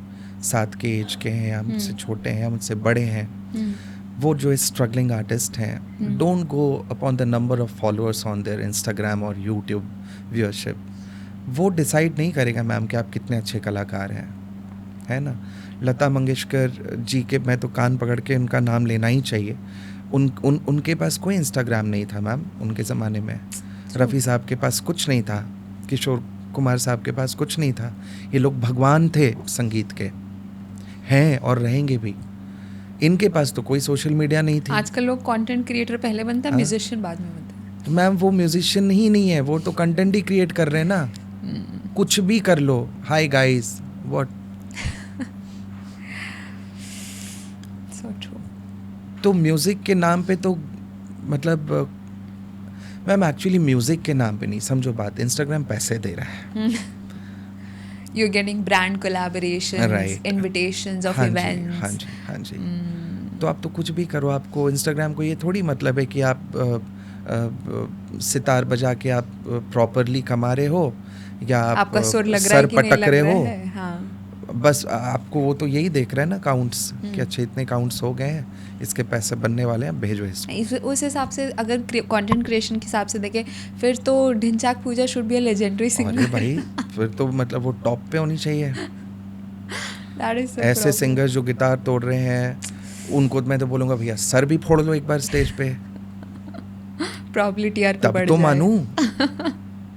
Speaker 2: साथ के एज के हैं, या मुझसे छोटे हैं या मुझसे बड़े हैं, वो जो स्ट्रगलिंग आर्टिस्ट हैं, don't go upon the number of followers on their Instagram और यूट्यूब व्यूअरशिप। वो डिसाइड नहीं करेगा मैम कि आप कितने अच्छे कलाकार हैं, है ना। लता मंगेशकर जी के मैं तो कान पकड़ के उनका नाम लेना ही चाहिए। उनके पास कोई इंस्टाग्राम नहीं था मैम उनके ज़माने में। रफ़ी साहब के पास कुछ नहीं था, किशोर कुमार साहब के पास कुछ नहीं था। ये लोग भगवान थे संगीत के, हैं और रहेंगे भी। इनके पास तो कोई सोशल मीडिया नहीं थी।
Speaker 1: आजकल लोग कंटेंट क्रिएटर पहले बनता है, म्यूजिशियन बाद में बनता है।
Speaker 2: तो मैम वो म्यूजिशियन ही नहीं है, वो तो कंटेंट ही क्रिएट कर रहे हैं ना। कुछ भी कर लो, hi guys what.
Speaker 1: So true.
Speaker 2: तो म्यूज़िक के नाम पे तो मतलब मैम एक्चुअली म्यूज़िक के नाम पे नहीं, समझो बात, इंस्टाग्राम पैसे दे रहा है।
Speaker 1: You're getting brand collaborations,
Speaker 2: Right.
Speaker 1: invitations of
Speaker 2: हाँ
Speaker 1: events.
Speaker 2: हाँ जी। तो आप तो कुछ भी करो, आपको इंस्टाग्राम को ये थोड़ी मतलब है कि आप सितार बजा के आप प्रॉपरली कमा रहे हो, या आप
Speaker 1: आपका सुर लग रहा है
Speaker 2: सर
Speaker 1: कि नहीं
Speaker 2: पटक
Speaker 1: लग
Speaker 2: रहे
Speaker 1: रहा
Speaker 2: हो।
Speaker 1: है। हाँ।
Speaker 2: बस आपको वो तो यही देख रहा है ना, काउंट्स, कि अच्छे इतने काउंट्स हो गए हैं, इसके पैसे बनने वाले हैं, भेजो इसको।
Speaker 1: उस हिसाब से अगर कंटेंट क्रिएशन के हिसाब से देखें, फिर तो Dhinchak Pooja should be a legendary singer.
Speaker 2: अरे भाई फिर तो मतलब वो टॉप पे होनी चाहिए।
Speaker 1: That is so
Speaker 2: ऐसे
Speaker 1: problem.
Speaker 2: सिंगर्स जो गिटार तोड़ रहे हैं, उनको मैं तो बोलूँगा भैया सर भी फोड़ लो एक बार स्टेज पे,
Speaker 1: Probability यार
Speaker 2: तब
Speaker 1: बढ़
Speaker 2: तो
Speaker 1: जाए।
Speaker 2: मानूं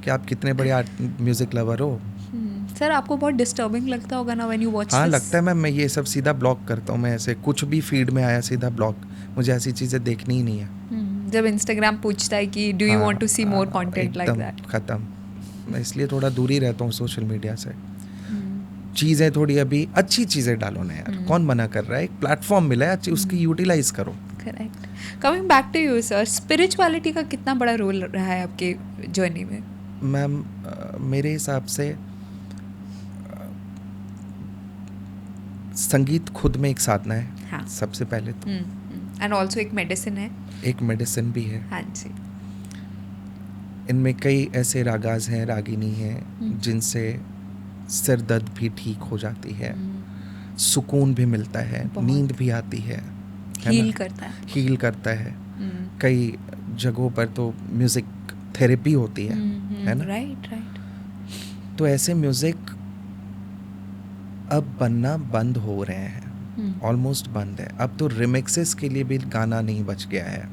Speaker 2: कि आप कितने बड़े म्यूजिक लवर हो।
Speaker 1: सर आपको बहुत डिस्टर्बिंग लगता होगा ना व्हेन यू वॉच
Speaker 2: हाँ
Speaker 1: दिस?
Speaker 2: लगता है मैम, मैं ये सब सीधा ब्लॉक करता हूँ। मैं ऐसे कुछ भी फीड में आया सीधा ब्लॉक, मुझे ऐसी चीज़ें देखनी ही नहीं है।
Speaker 1: जब इंस्टाग्राम पूछता है कि do you want to see more content like that?
Speaker 2: एकदम ख़त्म। मैं इसलिए थोड़ा दूरी रहता हूँ सोशल मीडिया से। चीज़ें थोड़ी अभी अच्छी चीज़ें डालो ना यार, कौन मना कर रहा है। एक प्लेटफॉर्म मिला है अच्छी, उसकी यूटिलाइज करो।
Speaker 1: Correct. Coming back to you sir, spirituality का कितना बड़ा रोल रहा है आपके जर्नी में?
Speaker 2: मैम मेरे हिसाब से संगीत खुद में एक साधना है।
Speaker 1: हाँ।
Speaker 2: सबसे पहले तो
Speaker 1: एंड ऑल्सो एक मेडिसिन है।
Speaker 2: एक मेडिसिन भी है।
Speaker 1: हाँ जी।
Speaker 2: इनमें कई ऐसे रागाज हैं, रागिनी हैं, जिनसे सिर दर्द भी ठीक हो जाती है, सुकून भी मिलता है, नींद भी आती है,
Speaker 1: हील करता है।
Speaker 2: हील करता है। कई जगहों पर तो म्यूज़िक थेरेपी होती है ना।
Speaker 1: राइट।
Speaker 2: तो ऐसे म्यूज़िक अब बनना बंद हो रहे हैं, ऑलमोस्ट बंद है। अब तो रिमिक्सेस के लिए भी गाना नहीं बच गया है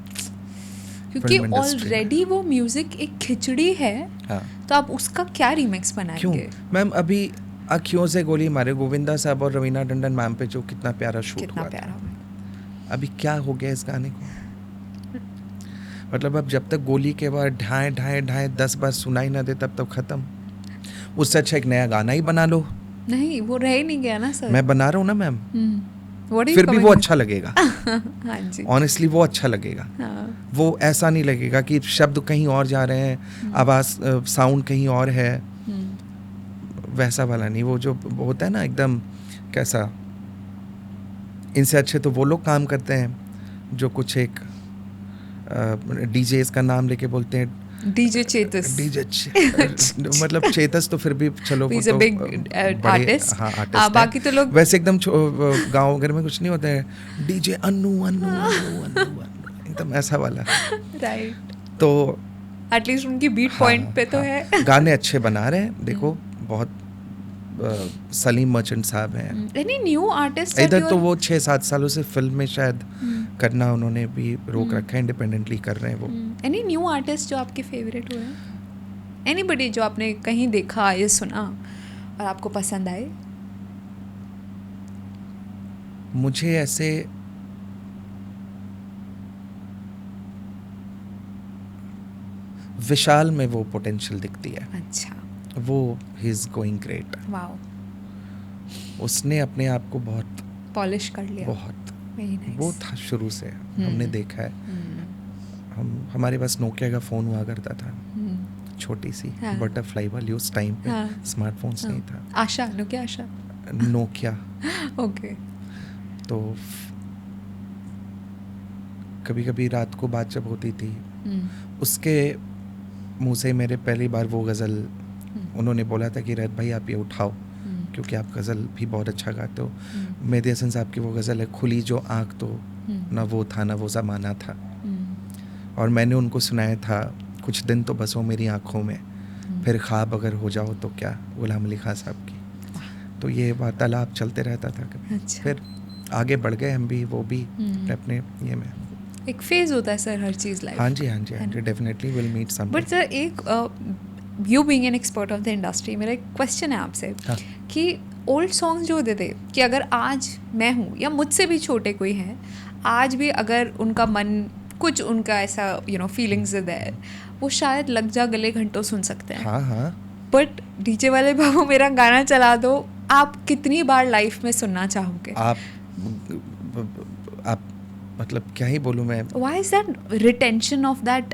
Speaker 1: क्योंकि
Speaker 2: फिल्म इंडस्ट्री में।
Speaker 1: ऑलरेडी वो म्यूजिक एक खिचड़ी है,
Speaker 2: हाँ,
Speaker 1: तो आप उसका क्या रिमिक्स
Speaker 2: क्यों
Speaker 1: बनाएंगे?
Speaker 2: मैम? अभी अखियों से गोली मारे गोविंदा साहब और रवीना टंडन मैम पे जो कितना प्यारा शूट
Speaker 1: कितना
Speaker 2: हुआ
Speaker 1: प्यारा
Speaker 2: था,
Speaker 1: हुआ।
Speaker 2: अभी क्या हो गया इस गाने को? मतलब अब जब तक गोली के बाद ढाए ढाए ढाए 10 बार सुनाई ना दे तब तक खत्म। उससे अच्छा एक नया गाना ही बना लो।
Speaker 1: नहीं, वो रह ही नहीं गया ना सर।
Speaker 2: मैं बना रहा हूँ ना मैम,
Speaker 1: What are you
Speaker 2: फिर भी
Speaker 1: coming
Speaker 2: वो
Speaker 1: with?
Speaker 2: अच्छा लगेगा।
Speaker 1: हाँ जी।
Speaker 2: ऑनेस्टली वो अच्छा लगेगा।
Speaker 1: हाँ।
Speaker 2: वो ऐसा नहीं लगेगा कि शब्द कहीं और जा रहे हैं, आवाज़ साउंड कहीं और है, वैसा वाला नहीं। वो जो होता है ना एकदम कैसा, इनसे अच्छे तो वो लोग काम करते हैं जो कुछ एक डीजे का नाम लेके बोलते हैं
Speaker 1: डीजे चेतस।
Speaker 2: डीजे मतलब चेतस तो फिर भी चलो वो
Speaker 1: He's a
Speaker 2: तो
Speaker 1: big,
Speaker 2: बड़े
Speaker 1: artist.
Speaker 2: हाँ आर्टिस्ट
Speaker 1: हाँ, बाकी तो लोग
Speaker 2: वैसे एकदम गाँव घर में कुछ नहीं होता है डीजे अन्नू अन्नू अन्नू अन्नू अन्नू एकदम ऐसा वाला।
Speaker 1: राइट,
Speaker 2: तो
Speaker 1: एटलीस्ट उनकी बीट
Speaker 2: हाँ,
Speaker 1: पॉइंट पे तो
Speaker 2: हाँ,
Speaker 1: है।
Speaker 2: गाने अच्छे बना रहे हैं। देखो बहुत सलीम मर्चेंट साहब हैं।
Speaker 1: एनी न्यू आर्टिस्ट
Speaker 2: इधर तो वो 6-7 सालों से फिल्म में शायद करना उन्होंने भी रोक रखा है, इंडिपेंडेंटली कर रहे हैं वो।
Speaker 1: एनी न्यू आर्टिस्ट जो आपके फेवरेट हुए हैं? एनीबडी जो आपने कहीं देखा या सुना और आपको पसंद आए?
Speaker 2: मुझे ऐसे विशाल में वो पोटेंशियल दिखती है।
Speaker 1: अच्छा,
Speaker 2: वो he is going great.
Speaker 1: Wow,
Speaker 2: उसने अपने आप को बहुत
Speaker 1: पॉलिश कर लिया।
Speaker 2: बहुत
Speaker 1: वेरी नाइस।
Speaker 2: वो था शुरू से, हमने देखा है। हमारे पास नोकिया का फ़ोन हुआ करता था, छोटी सी
Speaker 1: हाँ।
Speaker 2: बटरफ्लाई वाली। उस टाइम पे
Speaker 1: हाँ।
Speaker 2: स्मार्टफोन्स नहीं था।
Speaker 1: आशा, नो क्या आशा?
Speaker 2: नोकिया।
Speaker 1: ओके।
Speaker 2: तो कभी कभी रात को बात जब होती थी, उसके मुंह से मेरे पहली बार वो गज़ल उन्होंने बोला था कि रैत भाई आप ये उठाओ, क्योंकि आप गज़ल भी बहुत अच्छा गाते हो। मेहदी हसन साहब की वो गज़ल है, खुली जो आँख तो ना वो था ना वो ज़माना था। और मैंने उनको सुनाया था, कुछ दिन तो बसो मेरी आँखों में, फिर ख्वाब अगर हो जाओ तो क्या, गुलाम अली खान साहब की। तो ये वार्तालाप चलते रहता था कभी।
Speaker 1: अच्छा।
Speaker 2: फिर आगे बढ़ गए हम भी, वो भी अपने ये में।
Speaker 1: एक फेज होता है सर हर चीज़ लाइफ।
Speaker 2: हाँ जी, हाँ जी, हाँ जी, definitely will meet some.
Speaker 1: But sir एक you being an expert of the industry, मेरा एक क्वेश्चन है आपसे
Speaker 2: हाँ।
Speaker 1: कि ओल्ड सॉन्ग्स जो होते थे, कि अगर आज मैं हूँ या मुझसे भी छोटे कोई हैं, आज भी अगर उनका मन कुछ उनका ऐसा फीलिंग्स है, वो शायद लग जा गले घंटों सुन सकते हैं।
Speaker 2: हाँ हाँ।
Speaker 1: बट डीजे वाले बाबू मेरा गाना चला दो, आप कितनी बार लाइफ में सुनना चाहोगे?
Speaker 2: आप मतलब क्या ही बोलूँ मैं।
Speaker 1: Why is that retention of that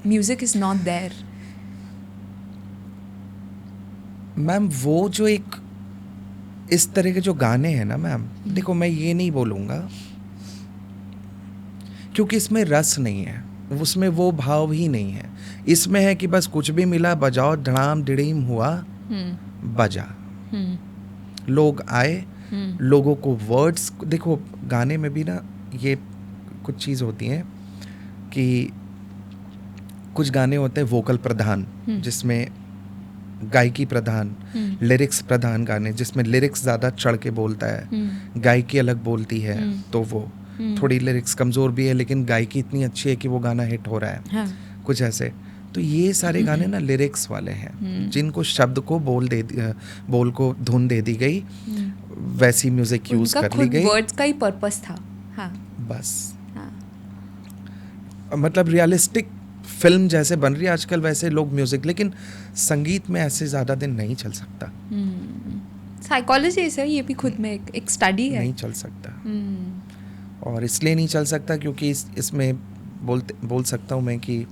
Speaker 1: music is not there?
Speaker 2: Ma'am वो जो एक इस तरह के जो गाने हैं ना मैम, देखो मैं ये नहीं बोलूँगा क्योंकि इसमें रस नहीं है, उसमें वो भाव ही नहीं है। इसमें है कि बस कुछ भी मिला बजाओ, धड़ाम डिड़ीम हुआ बजा, लोग आए, लोगों को वर्ड्स। देखो गाने में भी ना ये कुछ चीज़ होती हैं कि कुछ गाने होते हैं वोकल प्रधान, जिसमें गायकी प्रधान, लिरिक्स प्रधान गाने जिसमें लिरिक्स ज़्यादा चढ़ के बोलता है, गायकी अलग बोलती है, तो वो थोड़ी लिरिक्स कमज़ोर भी है लेकिन गायकी इतनी अच्छी है कि वो गाना हिट हो रहा है।
Speaker 1: हाँ।
Speaker 2: कुछ ऐसे। तो ये सारे गाने ना लिरिक्स वाले हैं, जिनको शब्द को बोल को धुन दे दी गई, वैसी म्यूजिक यूज कर ली गई,
Speaker 1: वर्ड्स का ही पर्पस था। हाँ।
Speaker 2: बस।
Speaker 1: हाँ।
Speaker 2: मतलब रियलिस्टिक फिल्म जैसे बन रही है आजकल वैसे लोग म्यूजिक, लेकिन संगीत में ऐसे ज़्यादा दिन नहीं चल सकता।
Speaker 1: साइकोलॉजी से ये भी खुद में एक स्टडी है।
Speaker 2: नहीं चल सकता। और इसलिए नहीं चल सकता क्योंकि इसमें बोल सकता हूँ मैं कि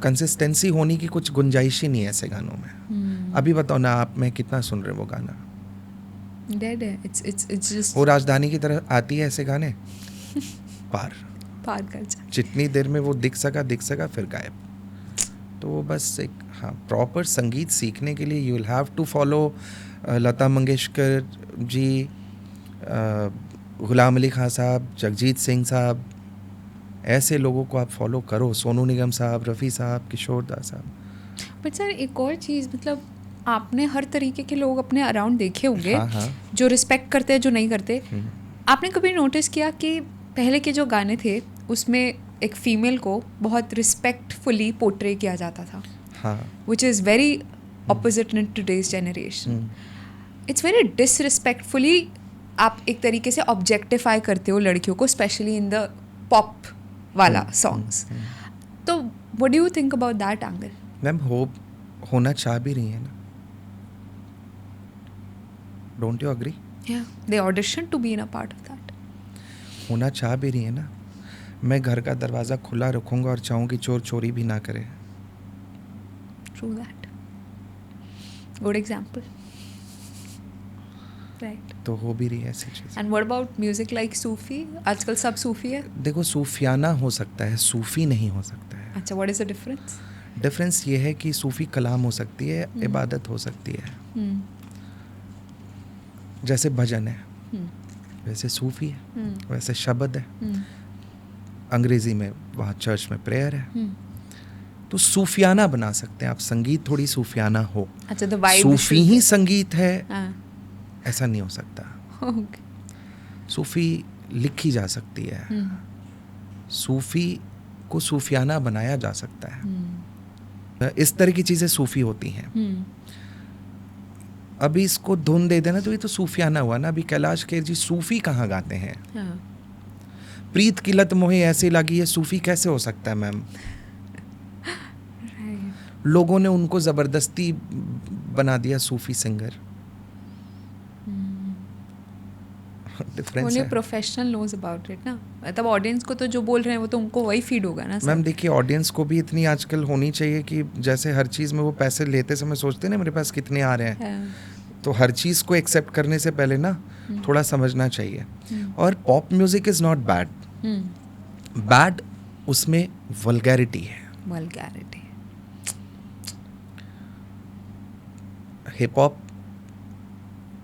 Speaker 2: कंसिस्टेंसी होने की कुछ गुंजाइश ही नहीं है ऐसे गानों में। अभी बताओ ना आप, मैं कितना सुन रहे वो गाना,
Speaker 1: डेड है। इट्स जस्ट
Speaker 2: वो राजधानी की तरह आती है ऐसे गाने, पार
Speaker 1: कर जा।
Speaker 2: जितनी देर में वो दिख सका फिर गायब। तो वो बस एक प्रॉपर संगीत सीखने के लिए you will have to follow Lata Mangeshkar ji, Ghulam Ali Khan sahab, Jagjit Singh साहब, ऐसे लोगों को आप फॉलो करो, सोनू निगम साहब, रफ़ी साहब, किशोर दा साहब।
Speaker 1: बट सर एक और चीज़, मतलब आपने हर तरीके के लोग अपने अराउंड देखे होंगे,
Speaker 2: हाँ, हाँ।
Speaker 1: जो रिस्पेक्ट करते हैं, जो नहीं करते. आपने कभी नोटिस किया कि पहले के जो गाने थे उसमें एक फीमेल को बहुत रिस्पेक्टफुली पोर्ट्रे किया जाता था,
Speaker 2: हाँ.
Speaker 1: Which is very opposite in today's generation. It's very disrespectfully आप एक तरीके से ऑब्जेक्टिफाई करते हो लड़कियों को, स्पेशली इन द पॉप वाला सॉन्ग्स. तो what do you think about that angle?
Speaker 2: Ma'am होना चाह भी रही है ना. Don't you agree?
Speaker 1: Yeah, they auditioned to be in a part of that.
Speaker 2: होना चाह भी रही है ना. मैं घर का दरवाज़ा खुला रखूँगा और चाहूँ कि चोर चोरी भी ना करे.
Speaker 1: True that. Good example. Right.
Speaker 2: तो हो भी रही है ऐसी चीज़.
Speaker 1: And what about music like सूफी? आजकल सब सूफी है.
Speaker 2: देखो, सूफियाना हो सकता है, सूफ़ी नहीं हो सकता है.
Speaker 1: अच्छा, what is the difference?
Speaker 2: Difference ये है कि सूफ़ी कलाम हो सकती है, इबादत हो सकती है. जैसे भजन है, वैसे सूफ़ी है, वैसे शब्द है. अंग्रेज़ी में वहाँ चर्च में प्रेयर है. तो सूफियाना बना सकते हैं आप. संगीत थोड़ी सूफियाना हो.
Speaker 1: अच्छा, the vibe.
Speaker 2: सूफ़ी ही संगीत है
Speaker 1: हाँ.
Speaker 2: ऐसा नहीं हो सकता.
Speaker 1: Okay.
Speaker 2: सूफ़ी लिखी जा सकती है. सूफ़ी को सूफियाना बनाया जा सकता है. इस तरह की चीज़ें सूफ़ी होती हैं. अभी इसको धुन दे देना तो ये तो सूफियाना हुआ ना. अभी कैलाश खेर जी सूफ़ी कहाँ गाते हैं?
Speaker 1: हाँ.
Speaker 2: प्रीत की लत मोहे ऐसी लगी है, सूफ़ी कैसे हो सकता है मैम? लोगों ने उनको ज़बरदस्ती बना दिया सूफ़ी सिंगर. डिफरेंस
Speaker 1: Only
Speaker 2: है
Speaker 1: professional knows about it ना. मतलब ऑडियंस को तो जो बोल रहे हैं वो तो उनको वही फीड होगा ना.
Speaker 2: मैम. देखिए, ऑडियंस को भी इतनी आजकल होनी चाहिए कि जैसे हर चीज़ में वो पैसे लेते समय सोचते हैं ना मेरे पास कितने आ रहे हैं. तो हर चीज़ को एक्सेप्ट करने से पहले ना थोड़ा समझना चाहिए. और pop music is not bad. Bad उसमें वल्गैरिटी है.
Speaker 1: Vulgarity.
Speaker 2: Hip hop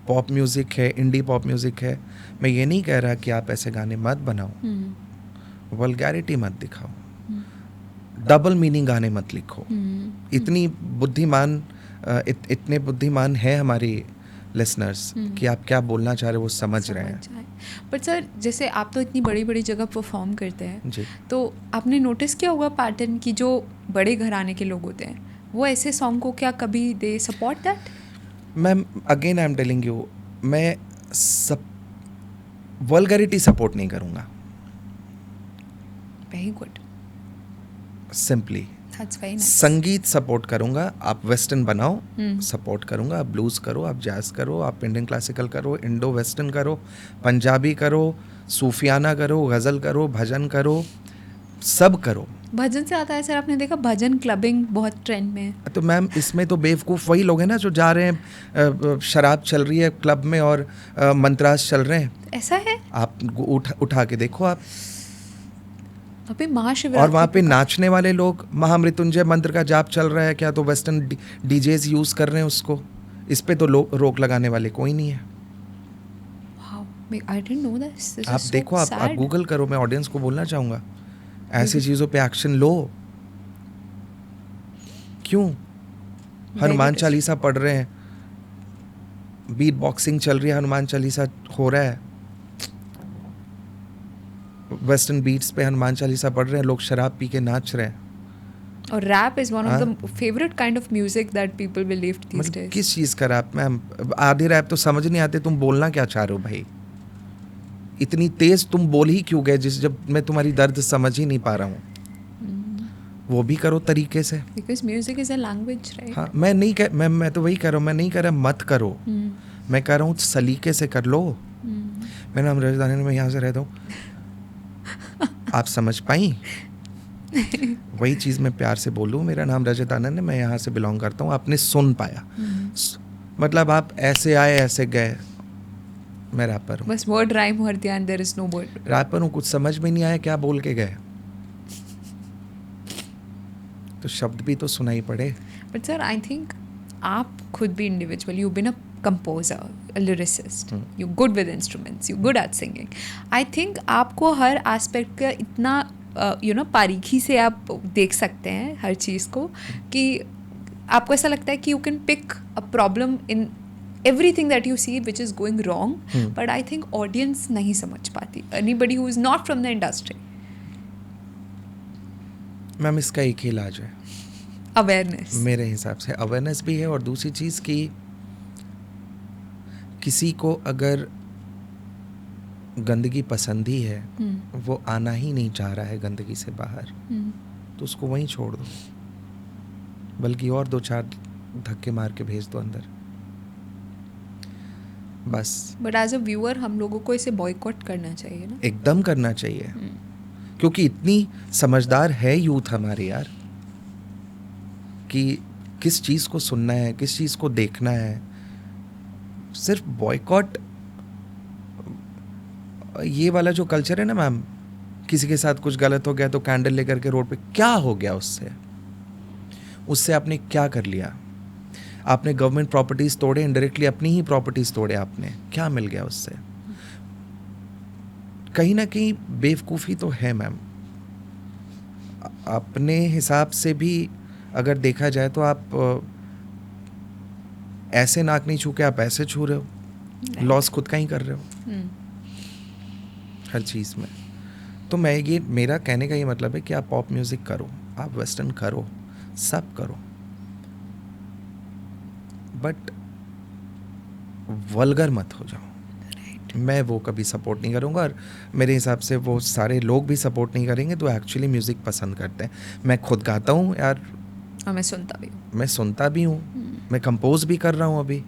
Speaker 2: pop music है, इंडी पॉप म्यूज़िक है. मैं ये नहीं कह रहा कि आप ऐसे गाने मत बनाओ, वल्गैरिटी मत दिखाओ, डबल मीनिंग गाने मत लिखो. इतनी बुद्धिमान इतने बुद्धिमान हैं हमारे लिसनर्स कि आप क्या बोलना चाह रहे हो वो समझ रहे हैं.
Speaker 1: बट सर, जैसे आप तो इतनी बड़ी बड़ी जगह परफॉर्म करते हैं
Speaker 2: जी.
Speaker 1: तो आपने नोटिस किया होगा पैटर्न की जो बड़े घराने के लोग होते हैं वो ऐसे सॉन्ग को क्या कभी दे support that?
Speaker 2: Ma'am, again I am telling you, मैं सब वल्गैरिटी सपोर्ट नहीं करूँगा.
Speaker 1: Very good.
Speaker 2: Simply
Speaker 1: that's very nice.
Speaker 2: संगीत सपोर्ट करूँगा. आप वेस्टर्न बनाओ, सपोर्ट करूँगा. आप ब्लूज़ करो, आप जैज़ करो, आप इंडियन क्लासिकल करो, इंडो वेस्टर्न करो, पंजाबी करो, सूफियाना करो, गज़ल करो, भजन करो, सब करो.
Speaker 1: भजन से आता है सर, आपने देखा भजन क्लबिंग बहुत ट्रेंड में है.
Speaker 2: तो मैम, इसमें तो बेवकूफ़ वही लोग हैं ना जो जा रहे हैं, शराब चल रही है क्लब में और मंत्रास चल रहे हैं.
Speaker 1: ऐसा है?
Speaker 2: आप उठा के देखो आप.
Speaker 1: अभी महाशिवरात्रि
Speaker 2: और वहाँ पे नाचने वाले लोग, महामृत्युंजय मंत्र का जाप चल रहा है, क्या तो वेस्टर्न डीजेज यूज़ कर रहे हैं उसको. इस पे तो रोक लगाने वाले कोई नहीं है.
Speaker 1: I didn't know this. This
Speaker 2: आप
Speaker 1: is so
Speaker 2: देखो, आप
Speaker 1: sad.
Speaker 2: गूगल करो. मैं ऑडियंस को बोलना चाहूँगा, ऐसी चीज़ों पे एक्शन लो. क्यों? हनुमान चालीसा पढ़ रहे हैं, बीट बॉक्सिंग चल रही है, हनुमान चालीसा हो रहा है, वेस्टर्न बीट्स पे हनुमान चालीसा पढ़ रहे हैं, लोग शराब पी के नाच रहे हैं.
Speaker 1: और rap is one of the favourite kind of music that people believe these
Speaker 2: मतलब
Speaker 1: डेज.
Speaker 2: किस चीज़ का रैप मैम? आधे रैप तो समझ नहीं आते. तुम बोलना क्या चाह रहे हो भाई? इतनी तेज तुम बोल ही क्यों गए जब मैं तुम्हारी दर्द समझ ही नहीं पा रहा हूँ. वो भी करो तरीके से.
Speaker 1: Because music is a language, right?
Speaker 2: हाँ, मैं तो वही कह रहा हूँ. मैं नहीं कह रहा मत करो, मैं कह रहा हूँ सलीके से कर लो. मेरा नाम रजत आनंद, मैं यहाँ से रहता हूँ. आप समझ पाई? वही चीज़ मैं प्यार से बोलूँ, मेरा नाम रजत आनंद है, मैं यहाँ से बिलोंग करता हूँ. आपने सुन पाया. मतलब आप ऐसे आए ऐसे गए. मैं रैपर हूँ,
Speaker 1: बस वर्ड राइम हो दिया and there is no word.
Speaker 2: Rapper हूँ, कुछ समझ में नहीं आया क्या बोल के गए, तो शब्द भी तो सुनाई पड़े.
Speaker 1: बट सर, आई थिंक आप खुद भी individual, you been a composer, a lyricist, you good with instruments, you good at singing. I think आपको हर एस्पेक्ट का इतना बारीकी से आप देख सकते हैं हर चीज़ को कि आपको ऐसा लगता है कि you can pick a problem in everything that you see which is going wrong, but I think audience नहीं समझ पाती, anybody who is not from the industry.
Speaker 2: Ma'am इसका एक ही इलाज है
Speaker 1: Awareness.
Speaker 2: मेरे हिसाब से, अवेयरनेस भी है, और दूसरी चीज़ कि किसी को अगर गंदगी पसंद ही है, वो आना ही नहीं चाह रहा है गंदगी से बाहर, तो उसको वहीं छोड़ दो, बल्कि और 2-4 धक्के मार के भेज दो अंदर, बस।
Speaker 1: बट एज अ व्यूअर हम लोगों को इसे बॉयकॉट करना चाहिए ना?
Speaker 2: एकदम करना चाहिए, क्योंकि इतनी समझदार है यूथ हमारी यार, कि किस चीज़ को सुनना है, किस चीज़ को देखना है। सिर्फ बॉयकॉट, ये वाला जो कल्चर है ना मैम, किसी के साथ कुछ गलत हो गया तो कैंडल लेकर के रोड पे, क्या हो गया उससे आपने क्या कर लिया? आपने गवर्नमेंट प्रॉपर्टीज तोड़े, इनडायरेक्टली अपनी ही प्रॉपर्टीज तोड़े, आपने क्या मिल गया उससे? कहीं ना कहीं बेवकूफ़ी तो है मैम। अपने हिसाब से भी अगर देखा जाए तो आप ऐसे नाक नहीं छू के आप ऐसे छू रहे हो, लॉस खुद का ही कर रहे हो हर चीज़ में। तो मेरा कहने का ये मतलब है कि आप पॉप म्यूज़िक करो, आप वेस्टर्न करो, सब करो, बट वल्गर मत हो जाओ। मैं वो कभी सपोर्ट नहीं करूँगा, और मेरे हिसाब से वो सारे लोग भी सपोर्ट नहीं करेंगे तो एक्चुअली म्यूज़िक पसंद करते हैं। मैं खुद गाता हूँ यार,
Speaker 1: और मैं सुनता भी हूँ,
Speaker 2: मैं कंपोज भी कर रहा हूँ अभी।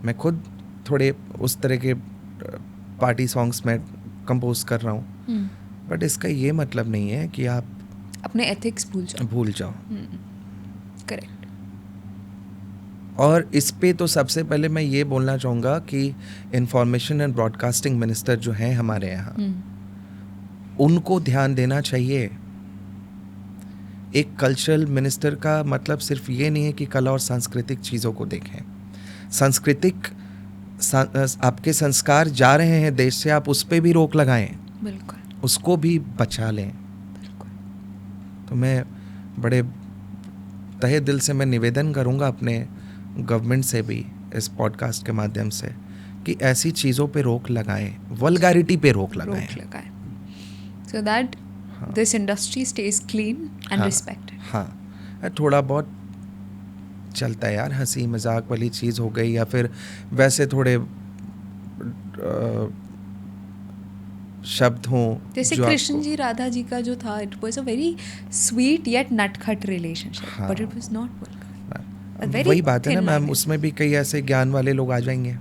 Speaker 2: मैं खुद थोड़े उस तरह के पार्टी सॉन्ग्स में कंपोज कर रहा हूँ, बट इसका ये मतलब नहीं है कि आप
Speaker 1: अपने एथिक्स भूल जाओ। करेक्ट।
Speaker 2: और इस पे तो सबसे पहले मैं ये बोलना चाहूँगा कि इंफॉर्मेशन एंड ब्रॉडकास्टिंग मिनिस्टर जो हैं हमारे यहाँ, उनको ध्यान देना चाहिए। एक कल्चरल मिनिस्टर का मतलब सिर्फ ये नहीं है कि कला और सांस्कृतिक चीज़ों को देखें। आपके संस्कार जा रहे हैं देश से, आप उस पर भी रोक लगाएं,
Speaker 1: बिल्कुल,
Speaker 2: उसको भी बचा लें।
Speaker 1: बिल्कुल।
Speaker 2: तो मैं बड़े तहे दिल से मैं निवेदन करूँगा अपने गवर्नमेंट से भी इस पॉडकास्ट के माध्यम से कि ऐसी चीज़ों पे रोक लगाएं, वल्गैरिटी पे रोक लगाएं,
Speaker 1: so that this industry stage clean and respected.
Speaker 2: हाँ, थोड़ा बहुत चलता है यार, हंसी मजाक वाली चीज़ हो गई, या फिर वैसे थोड़े शब्द हों,
Speaker 1: जैसे कृष्ण जी राधा जी का जो था, it was a very sweet yet natkhat relationship, but it was not vulgar.
Speaker 2: वही बात है ना मैम, उसमें भी कई ऐसे ज्ञान वाले लोग आ जाएंगे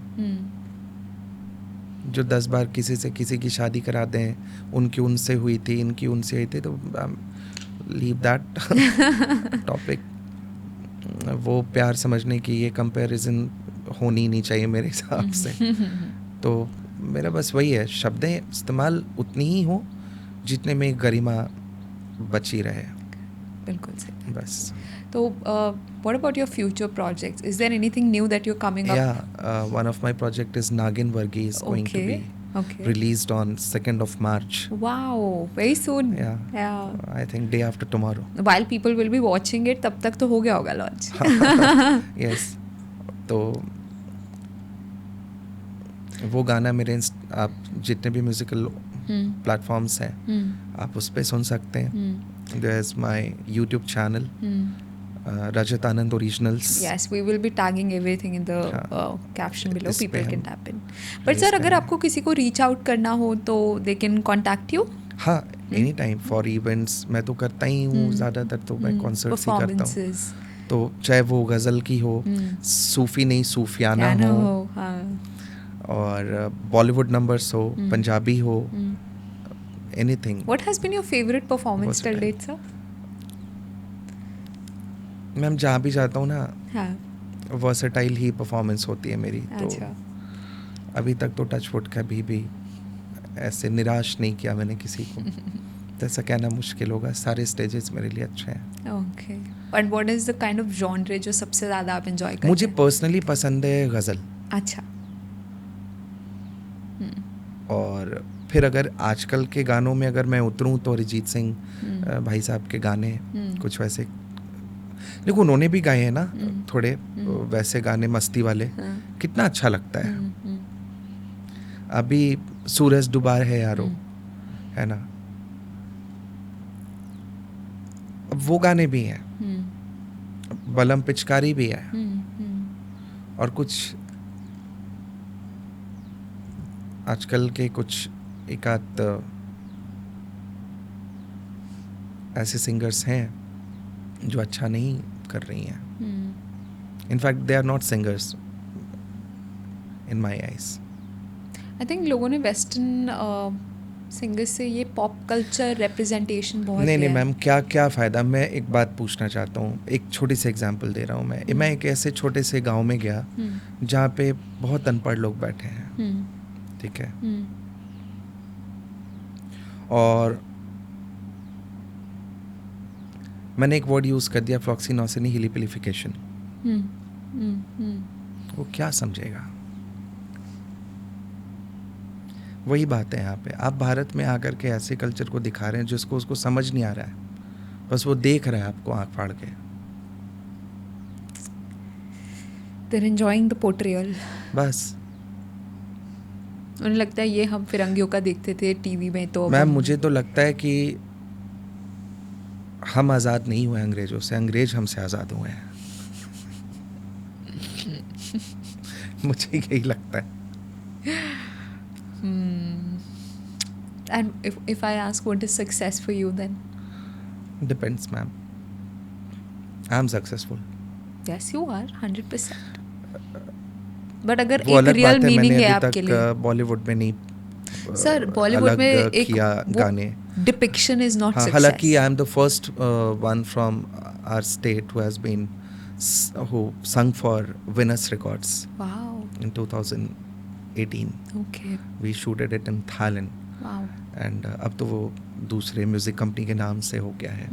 Speaker 2: जो 10 बार किसी से किसी की शादी करा दें, उनकी उनसे हुई थी, इनकी उनसे हुई थी, तो लीव दैट टॉपिक। वो प्यार समझने की ये कंपैरिजन होनी नहीं चाहिए मेरे हिसाब से। तो मेरा बस वही है, शब्दें इस्तेमाल उतनी ही हो जितने में गरिमा बची रहे।
Speaker 1: बिल्कुल सही।
Speaker 2: बस।
Speaker 1: तो what about your future projects? Is there anything new that you're coming up?
Speaker 2: Yeah, one of my project is Nagin Vargi is going to be released on 2nd of March.
Speaker 1: Wow, very soon.
Speaker 2: Yeah. I think day after tomorrow.
Speaker 1: While people will be watching it, तब तक तो हो गया होगा launch.
Speaker 2: Yes. तो वो गाना मेरे आप जितने भी म्यूजिकल प्लेटफॉर्म्स हैं आप उस पर सुन सकते हैं। There is my YouTube channel, Rajat Anand Originals.
Speaker 1: Yes, we will be tagging everything in the caption below. People can tap in. But sir, अगर आपको किसी को reach out करना हो तो they can contact you?
Speaker 2: हाँ, एनी टाइम फॉर इवेंट्स। मैं तो करता ही हूँ ज़्यादातर, तो मैं कॉन्सर्ट्स ही करता हूँ, तो चाहे वो गज़ल की हो, सूफ़ी नहीं सूफियाना हो, और बॉलीवुड नंबर्स हो, पंजाबी हो, anything.
Speaker 1: What has been your favorite performance till date, sir?
Speaker 2: Ma'am जहाँ भी जाता हूँ ना, वर्सेटाइल ही परफॉर्मेंस होती है मेरी। तो अभी तक तो टचवुड कभी भी ऐसे निराश नहीं किया मैंने किसी को। तो ऐसा कहना मुश्किल होगा, सारे स्टेजेस मेरे लिए अच्छे हैं।
Speaker 1: Okay, but what is the kind of genre जो सबसे ज़्यादा आप एंजॉय करते हैं?
Speaker 2: मुझे पर्सनली पसंद है गज़ल।
Speaker 1: अच्छा।
Speaker 2: और फिर अगर आजकल के गानों में अगर मैं उतरूँ तो अरिजीत सिंह भाई साहब के गाने कुछ वैसे, देखो उन्होंने भी गाए हैं ना थोड़े वैसे गाने मस्ती वाले, कितना अच्छा लगता है। अभी सूरज डूबा है यारो, है ना, अब वो गाने भी हैं, बलम पिचकारी भी है, और कुछ आजकल के कुछ एक आध ऐसे सिंगर्स हैं जो अच्छा नहीं कर रही हैं। In fact they are not singers in my eyes.
Speaker 1: I think लोगों ने वेस्टर्न सिंगर्स से ये पॉप कल्चर रिप्रेजेंटेशन बहुत
Speaker 2: नहीं
Speaker 1: दिया है।
Speaker 2: मैम, क्या क्या फ़ायदा। मैं एक बात पूछना चाहता हूँ, एक छोटी सी एग्जांपल दे रहा हूँ मैं एक ऐसे छोटे से गांव में गया जहाँ पे बहुत अनपढ़ लोग बैठे हैं, ठीक है, और मैंने एक वर्ड यूज़ कर दिया, फ्लॉक्सीनोसिनी हिलिपिलिफिकेशन। वो क्या समझेगा? वही बात है यहाँ पे। आप भारत में आकर के ऐसे कल्चर को दिखा रहे हैं जिसको उसको समझ नहीं आ रहा है, बस वो देख रहा है आपको आंख फाड़ के।
Speaker 1: They're enjoying the portrayal.
Speaker 2: बस
Speaker 1: उन्हें लगता है ये हम फिरंगियों का देखते थे टीवी में, तो
Speaker 2: मैम मुझे तो लगता है कि हम आज़ाद नहीं हुए अंग्रेज़ों से, अंग्रेज हमसे आज़ाद हुए हैं। मुझे यही लगता है।
Speaker 1: And if I ask what is success for you, then
Speaker 2: Depends, ma'am. I'm successful.
Speaker 1: yes you are 100%. But अगर
Speaker 2: वो
Speaker 1: एक
Speaker 2: अलग
Speaker 1: रियल
Speaker 2: बात है,
Speaker 1: मीनिंग
Speaker 2: मैंने
Speaker 1: है
Speaker 2: अभी
Speaker 1: आपके
Speaker 2: तक
Speaker 1: लिए
Speaker 2: बॉलीवुड में नहीं
Speaker 1: सर, बॉलीवुड
Speaker 2: अलग
Speaker 1: में एक
Speaker 2: किया गाने।
Speaker 1: डिपिक्शन इज नॉट
Speaker 2: हाँ,
Speaker 1: सक्सेस।
Speaker 2: हालांकि I am the first one from our state who has been who sung for Venus Records
Speaker 1: wow,
Speaker 2: in 2018.
Speaker 1: Okay,
Speaker 2: We shooted it in Thailand.
Speaker 1: Wow,
Speaker 2: and अब तो वो दूसरे म्यूज़िक कंपनी के नाम से हो गया है।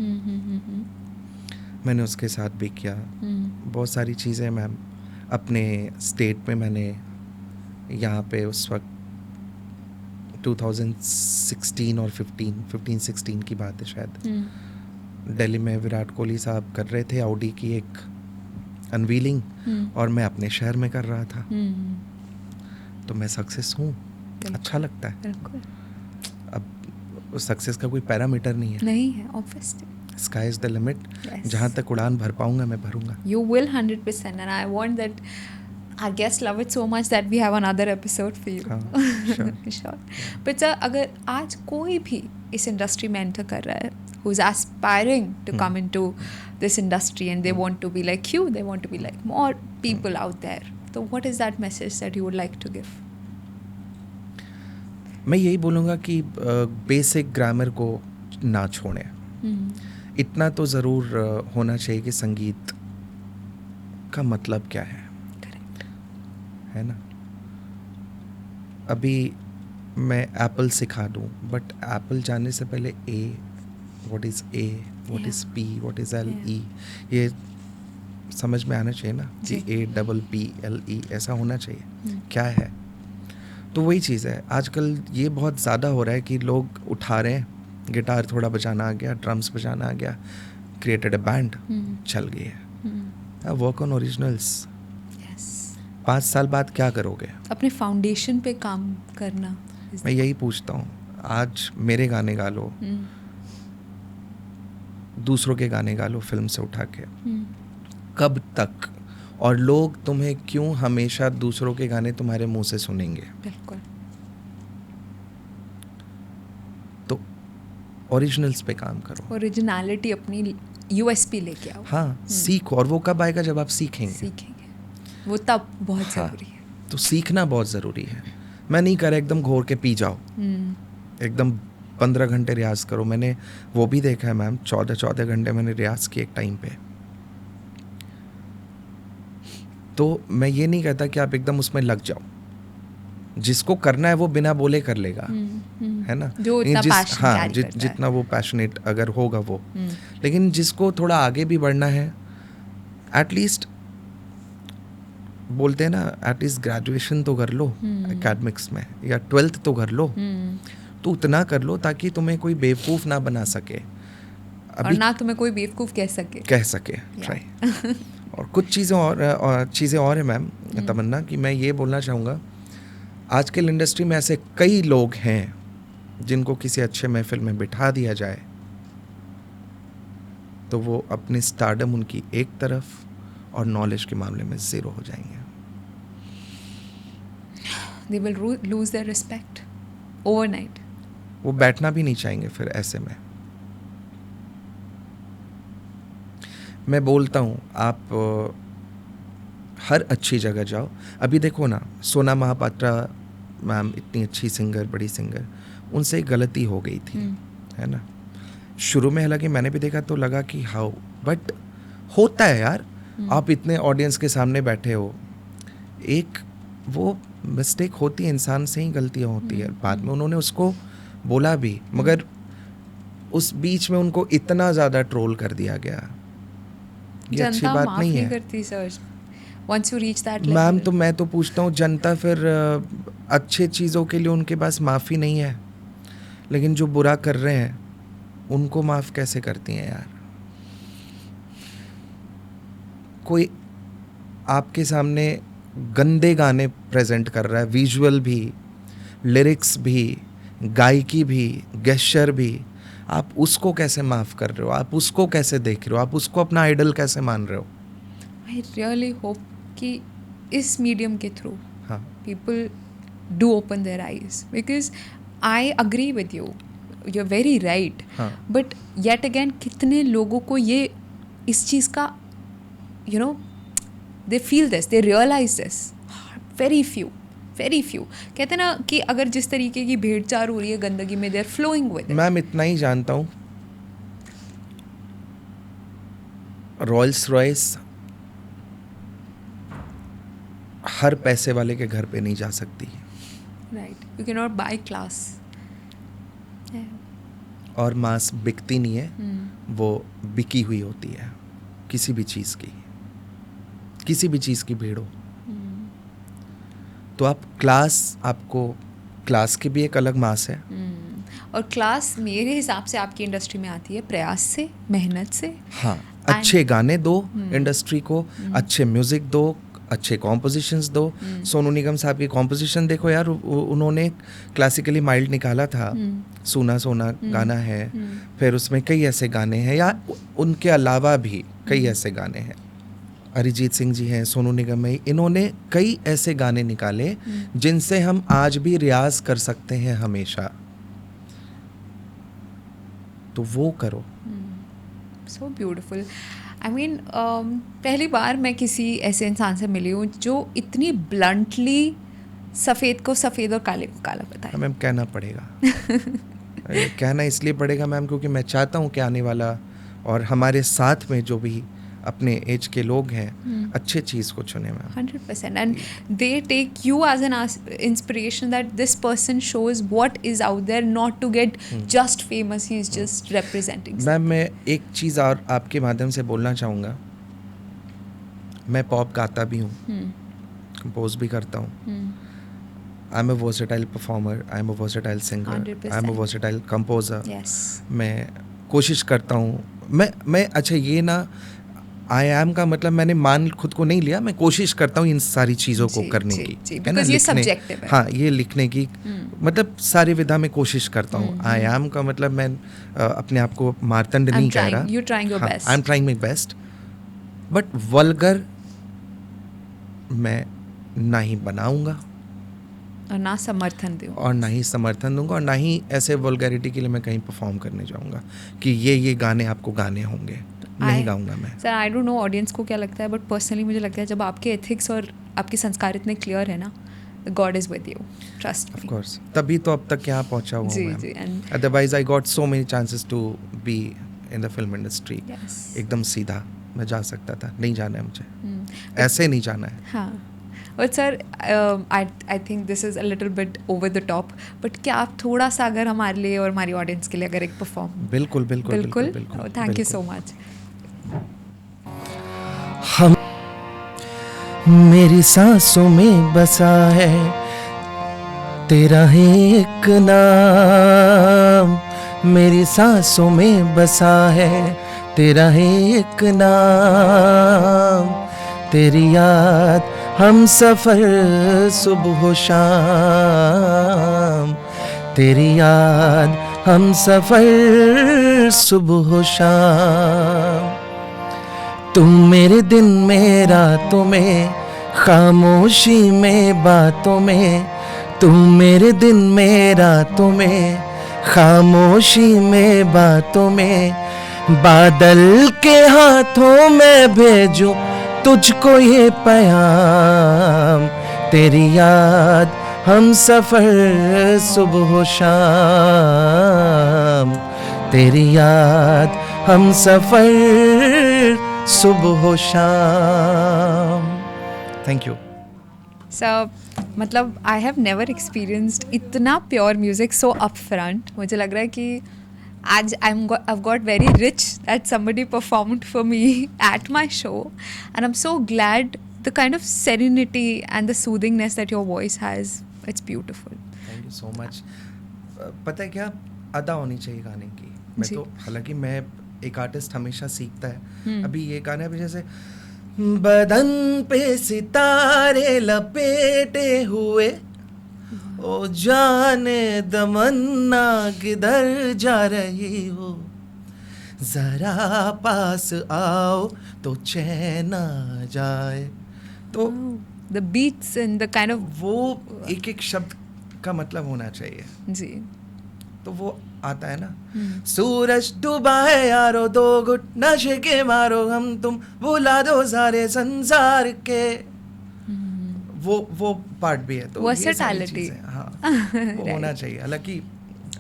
Speaker 2: मैंने उसके साथ भी किया बहुत सारी चीज़ें मैम। अपने स्टेट में मैंने यहाँ पे उस वक्त 2016 और 15-16 की बात है शायद, दिल्ली में विराट कोहली साहब कर रहे थे ऑडी की एक अनवीलिंग, और मैं अपने शहर में कर रहा था। तो मैं सक्सेस हूँ, अच्छा लगता है।
Speaker 1: बिल्कुल
Speaker 2: अब सक्सेस का कोई पैरामीटर नहीं है,
Speaker 1: नहीं है, obviously
Speaker 2: sky is the limit.
Speaker 1: Yes.
Speaker 2: जहाँ तक उड़ान भर पाऊंगा मैं भरूंगा।
Speaker 1: you will 100%, and I want that our guests love it so much that we have another episode for you.
Speaker 2: हाँ, sure.
Speaker 1: Sure. But sir, अगर आज कोई भी इस इंडस्ट्री में एंटर कर रहा है, who is aspiring to come into this industry and they want to be like you, they want to be like more people out there, so what is that message that you would like to give?
Speaker 2: मैं यही बोलूँगा कि बेसिक ग्रामर को ना छोड़ें। इतना तो ज़रूर होना चाहिए कि संगीत का मतलब क्या है,
Speaker 1: Correct.
Speaker 2: है ना। अभी मैं एप्पल सिखा दूँ, बट एप्पल जाने से पहले A, what is A, what is P, what is L E, ये समझ में आना चाहिए ना कि APPLE ऐसा होना चाहिए क्या है। तो वही चीज़ है, आजकल ये बहुत ज़्यादा हो रहा है कि लोग उठा रहे हैं, गिटार थोड़ा बजाना आ गया, ड्रम्स बजाना आ गया, क्रिएटेड अ बैंड, चल गई है। Work on originals.
Speaker 1: Yes.
Speaker 2: 5 साल बाद क्या करोगे?
Speaker 1: अपने फाउंडेशन पे काम करना।
Speaker 2: मैं यही पूछता हूँ, आज मेरे गाने गा लो, दूसरों के गाने गा लो फिल्म से उठा के, कब तक? और लोग तुम्हें क्यों हमेशा दूसरों के गाने तुम्हारे मुंह से सुनेंगे?
Speaker 1: बिल्कुल।
Speaker 2: तो ओरिजिनल्स पे काम करो,
Speaker 1: ओरिजिनलिटी अपनी USP लेके आओ।
Speaker 2: हाँ, सीखो। और वो कब आएगा? जब आप
Speaker 1: सीखेंगे, वो तब बहुत
Speaker 2: हाँ,
Speaker 1: ज़रूरी है।
Speaker 2: तो सीखना बहुत ज़रूरी है। मैं नहीं कर एकदम घोर के पी जाओ, एकदम 15 घंटे रियाज करो। मैंने वो भी देखा है मैम, 14 घंटे मैंने रियाज किए एक टाइम पे। तो मैं ये नहीं कहता कि आप एकदम उसमें लग जाओ, जिसको करना है वो बिना बोले कर लेगा, है ना।
Speaker 1: जो इतना passion
Speaker 2: हाँ,
Speaker 1: carry करता है।
Speaker 2: जितना वो पैशनेट अगर होगा वो। लेकिन जिसको थोड़ा आगे भी बढ़ना है, एटलीस्ट बोलते हैं ना, एटलीस्ट ग्रेजुएशन तो कर लो एकेडमिक्स में, या 12th तो कर लो। तो उतना कर लो ताकि तुम्हें कोई बेवकूफ़ ना बना सके।
Speaker 1: और ना तुम्हें कोई बेवकूफ़ कह सके
Speaker 2: राइट। और कुछ चीज़ें और हैं मैम तमन्ना, कि मैं ये बोलना चाहूँगा, आजकल इंडस्ट्री में ऐसे कई लोग हैं जिनको किसी अच्छे महफिल में बिठा दिया जाए तो वो अपनी स्टारडम उनकी एक तरफ और नॉलेज के मामले में ज़ीरो हो जाएंगे।
Speaker 1: They will lose their respect overnight.
Speaker 2: वो बैठना भी नहीं चाहेंगे फिर ऐसे में। मैं बोलता हूँ आप हर अच्छी जगह जाओ। अभी देखो ना, सोना महापात्रा मैम इतनी अच्छी सिंगर, बड़ी सिंगर, उनसे गलती हो गई थी, है ना। शुरू में हालांकि मैंने भी देखा तो लगा कि हाउ, बट होता है यार। आप इतने ऑडियंस के सामने बैठे हो, एक वो मिस्टेक होती है, इंसान से ही गलतियाँ होती है। बाद में उन्होंने उसको बोला भी, मगर उस बीच में उनको इतना ज़्यादा ट्रोल कर दिया गया, ये अच्छी बात नहीं है।
Speaker 1: करती sir, once you reach that level.
Speaker 2: Ma'am तो मैं तो पूछता हूँ, जनता फिर अच्छे चीज़ों के लिए उनके पास माफ़ी नहीं है, लेकिन जो बुरा कर रहे हैं उनको माफ़ कैसे करती हैं यार। कोई आपके सामने गंदे गाने प्रेजेंट कर रहा है, विजुअल भी, लिरिक्स भी, गायकी भी, गेस्चर भी, आप उसको कैसे माफ़ कर रहे हो? आप उसको कैसे देख रहे हो? आप उसको अपना आइडल कैसे मान रहे हो?
Speaker 1: आई रियली होप कि इस मीडियम के थ्रू
Speaker 2: हाँ,
Speaker 1: people do open their eyes, because I agree with you, you are very right, but yet again कितने लोगों को ये इस चीज़ का you know they feel this, they realise this, very few कहते हैं ना कि अगर जिस तरीके की भेड़चाल हो रही है गंदगी में, they are flowing with it.
Speaker 2: Ma'am इतना ही जानता हूँ, रॉल्स रॉयस हर पैसे वाले के घर पे नहीं जा सकती,
Speaker 1: right, you can not buy class,
Speaker 2: और मांस बिकती नहीं है, वो बिकी हुई होती है, किसी भी चीज़ की भीड़ हो। तो आप आपको क्लास की भी एक अलग मास है,
Speaker 1: और क्लास मेरे हिसाब से आपकी इंडस्ट्री में आती है प्रयास से, मेहनत से।
Speaker 2: हाँ, अच्छे गाने दो इंडस्ट्री को, अच्छे म्यूजिक दो, अच्छे कॉम्पोजिशंस दो। सोनू निगम साहब की कॉम्पोजिशन देखो यार, उन्होंने क्लासिकली माइल्ड निकाला था, सोना सोना गाना है, फिर उसमें कई ऐसे गाने हैं, या उनके अलावा भी कई ऐसे गाने हैं। अरिजीत सिंह जी हैं, सोनू निगम है, इन्होंने कई ऐसे गाने निकाले जिनसे हम आज भी रियाज कर सकते हैं हमेशा, तो वो करो।
Speaker 1: So beautiful. आई मीन पहली बार मैं किसी ऐसे इंसान से मिली हूँ जो इतनी ब्लंटली सफ़ेद को सफ़ेद और काले को काला बताए।
Speaker 2: मैम कहना पड़ेगा कहना इसलिए पड़ेगा मैम, क्योंकि मैं चाहता हूँ कि आने वाला और हमारे साथ में जो भी अपने एज के लोग हैं अच्छे चीज़ को चुने ma'am.
Speaker 1: 100%, and they take you as an inspiration that this person shows what is out there, not to get just famous, he is just representing. Ma'am
Speaker 2: मैं एक चीज़ और आपके माध्यम से बोलना चाहूँगा, मैं पॉप गाता भी हूँ, कंपोज भी करता हूँ, I am a versatile performer, I am a versatile singer, I am a versatile composer. मैं कोशिश करता हूँ, मैं अच्छा ये ना आई एम का मतलब मैंने मान खुद को नहीं लिया, मैं कोशिश करता हूँ इन सारी चीज़ों को करने की, है ना,
Speaker 1: ये सब्जेक्टिव है।
Speaker 2: हाँ, ये लिखने की मतलब सारी विधा में कोशिश करता हूँ। आई एम का मतलब मैं अपने आप को मारतंड नहीं कह रहा,
Speaker 1: you trying your best,
Speaker 2: I am trying my best, but vulgar मैं ना ही बनाऊंगा
Speaker 1: और ना समर्थन
Speaker 2: दूंगा, और ना ही ऐसे वल्गैरिटी के लिए मैं कहीं परफॉर्म करने जाऊंगा कि ये गाने आपको गाने होंगे, नहीं गाऊंगा मैं।
Speaker 1: Sir I don't no audience को क्या लगता है, बट पर्सनली मुझे लगता है जब आपके एथिक्स और आपके संस्कार इतने क्लियर है ना, God is with you, trust me.
Speaker 2: Of course, तभी तो अब तक यहाँ पहुँचा हुआ हूँ मैं, otherwise I got so many chances to be in the film industry. एकदम सीधा मैं जा सकता था, नहीं जाना है मुझे, ऐसे नहीं जाना है।
Speaker 1: हाँ, but sir I think this is a little bit over the top, but क्या आप थोड़ा सा अगर हमारे लिए और हमारी ऑडियंस के लिए अगर एक परफॉर्म।
Speaker 2: बिल्कुल,
Speaker 1: थैंक यू सो मच।
Speaker 2: हम मेरी सांसों में बसा है तेरा एक नाम, मेरी सांसों में बसा है तेरा है एक नाम, तेरी याद हम सफर सुबह शाम, तेरी याद हम सफर सुबह शाम। तुम मेरे दिन में रातों में, खामोशी में बातों में, तुम मेरे दिन में रातों में, खामोशी में बातों में, बादल के हाथों में भेजूं तुझको ये पैगाम, तेरी याद हम सफर सुबह शाम, तेरी याद हम सफर सुबह शाम। Thank you.
Speaker 1: So, मतलब आई हैव नेवर एक्सपीरियंस्ड इतना pure music so up front. मुझे लग रहा है कि आज I've got very rich that somebody performed for me at my show, and I'm so glad the kind of serenity and the soothingness that your voice has. It's beautiful.
Speaker 2: Thank you so much. पता है क्या, अदा होनी चाहिए गाने की। मैं
Speaker 1: जी।
Speaker 2: तो, हालांकि मैं एक आर्टिस्ट हमेशा सीखता है। अभी ये गाना भी जैसे बदन पे सितारे लपेटे हुए, ओ जाने तमन्ना किधर जा रही हो, जरा पास आओ तो चैन आ जाए। तो
Speaker 1: The beats and the kind of
Speaker 2: वो एक एक शब्द का मतलब होना चाहिए,
Speaker 1: जी।
Speaker 2: तो वो आता है ना। सूरज डूबा है यारो, दो घुट नशे के मारो, हम तुम भुला दो सारे संसार के, वो पार्ट भी है। तो ये सारी
Speaker 1: Versatility.
Speaker 2: चीजें, हाँ वो होना चाहिए। हालांकि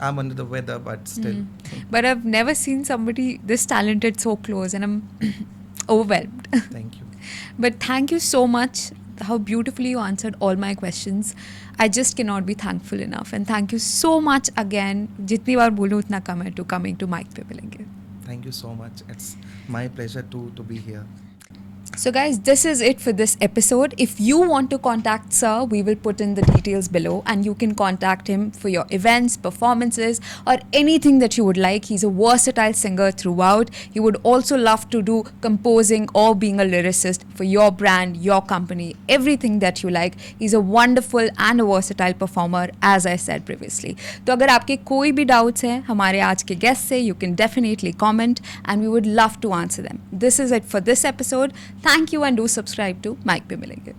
Speaker 2: I'm under the weather, but still.
Speaker 1: But I've never seen somebody this talented so close, and I'm overwhelmed.
Speaker 2: Thank you.
Speaker 1: But thank you so much. How beautifully you answered all my questions. I just cannot be thankful enough. And thank you so much again. जितनी बार बोलूँ उतना कम है to coming to Mic पे मिलेंगे.
Speaker 2: Thank you so much. It's my pleasure to be here.
Speaker 1: So guys, this is it for this episode. If you want to contact Sir, we will put in the details below, and you can contact him for your events, performances, or anything that you would like. He's a versatile singer throughout. He would also love to do composing or being a lyricist for your brand, your company, everything that you like. He's a wonderful and a versatile performer, as I said previously. तो अगर आपके कोई भी doubts हैं हमारे आज के guest से, you can definitely comment, and we would love to answer them. This is it for this episode. Thank you, and do subscribe to Mic पे मिलेंगे।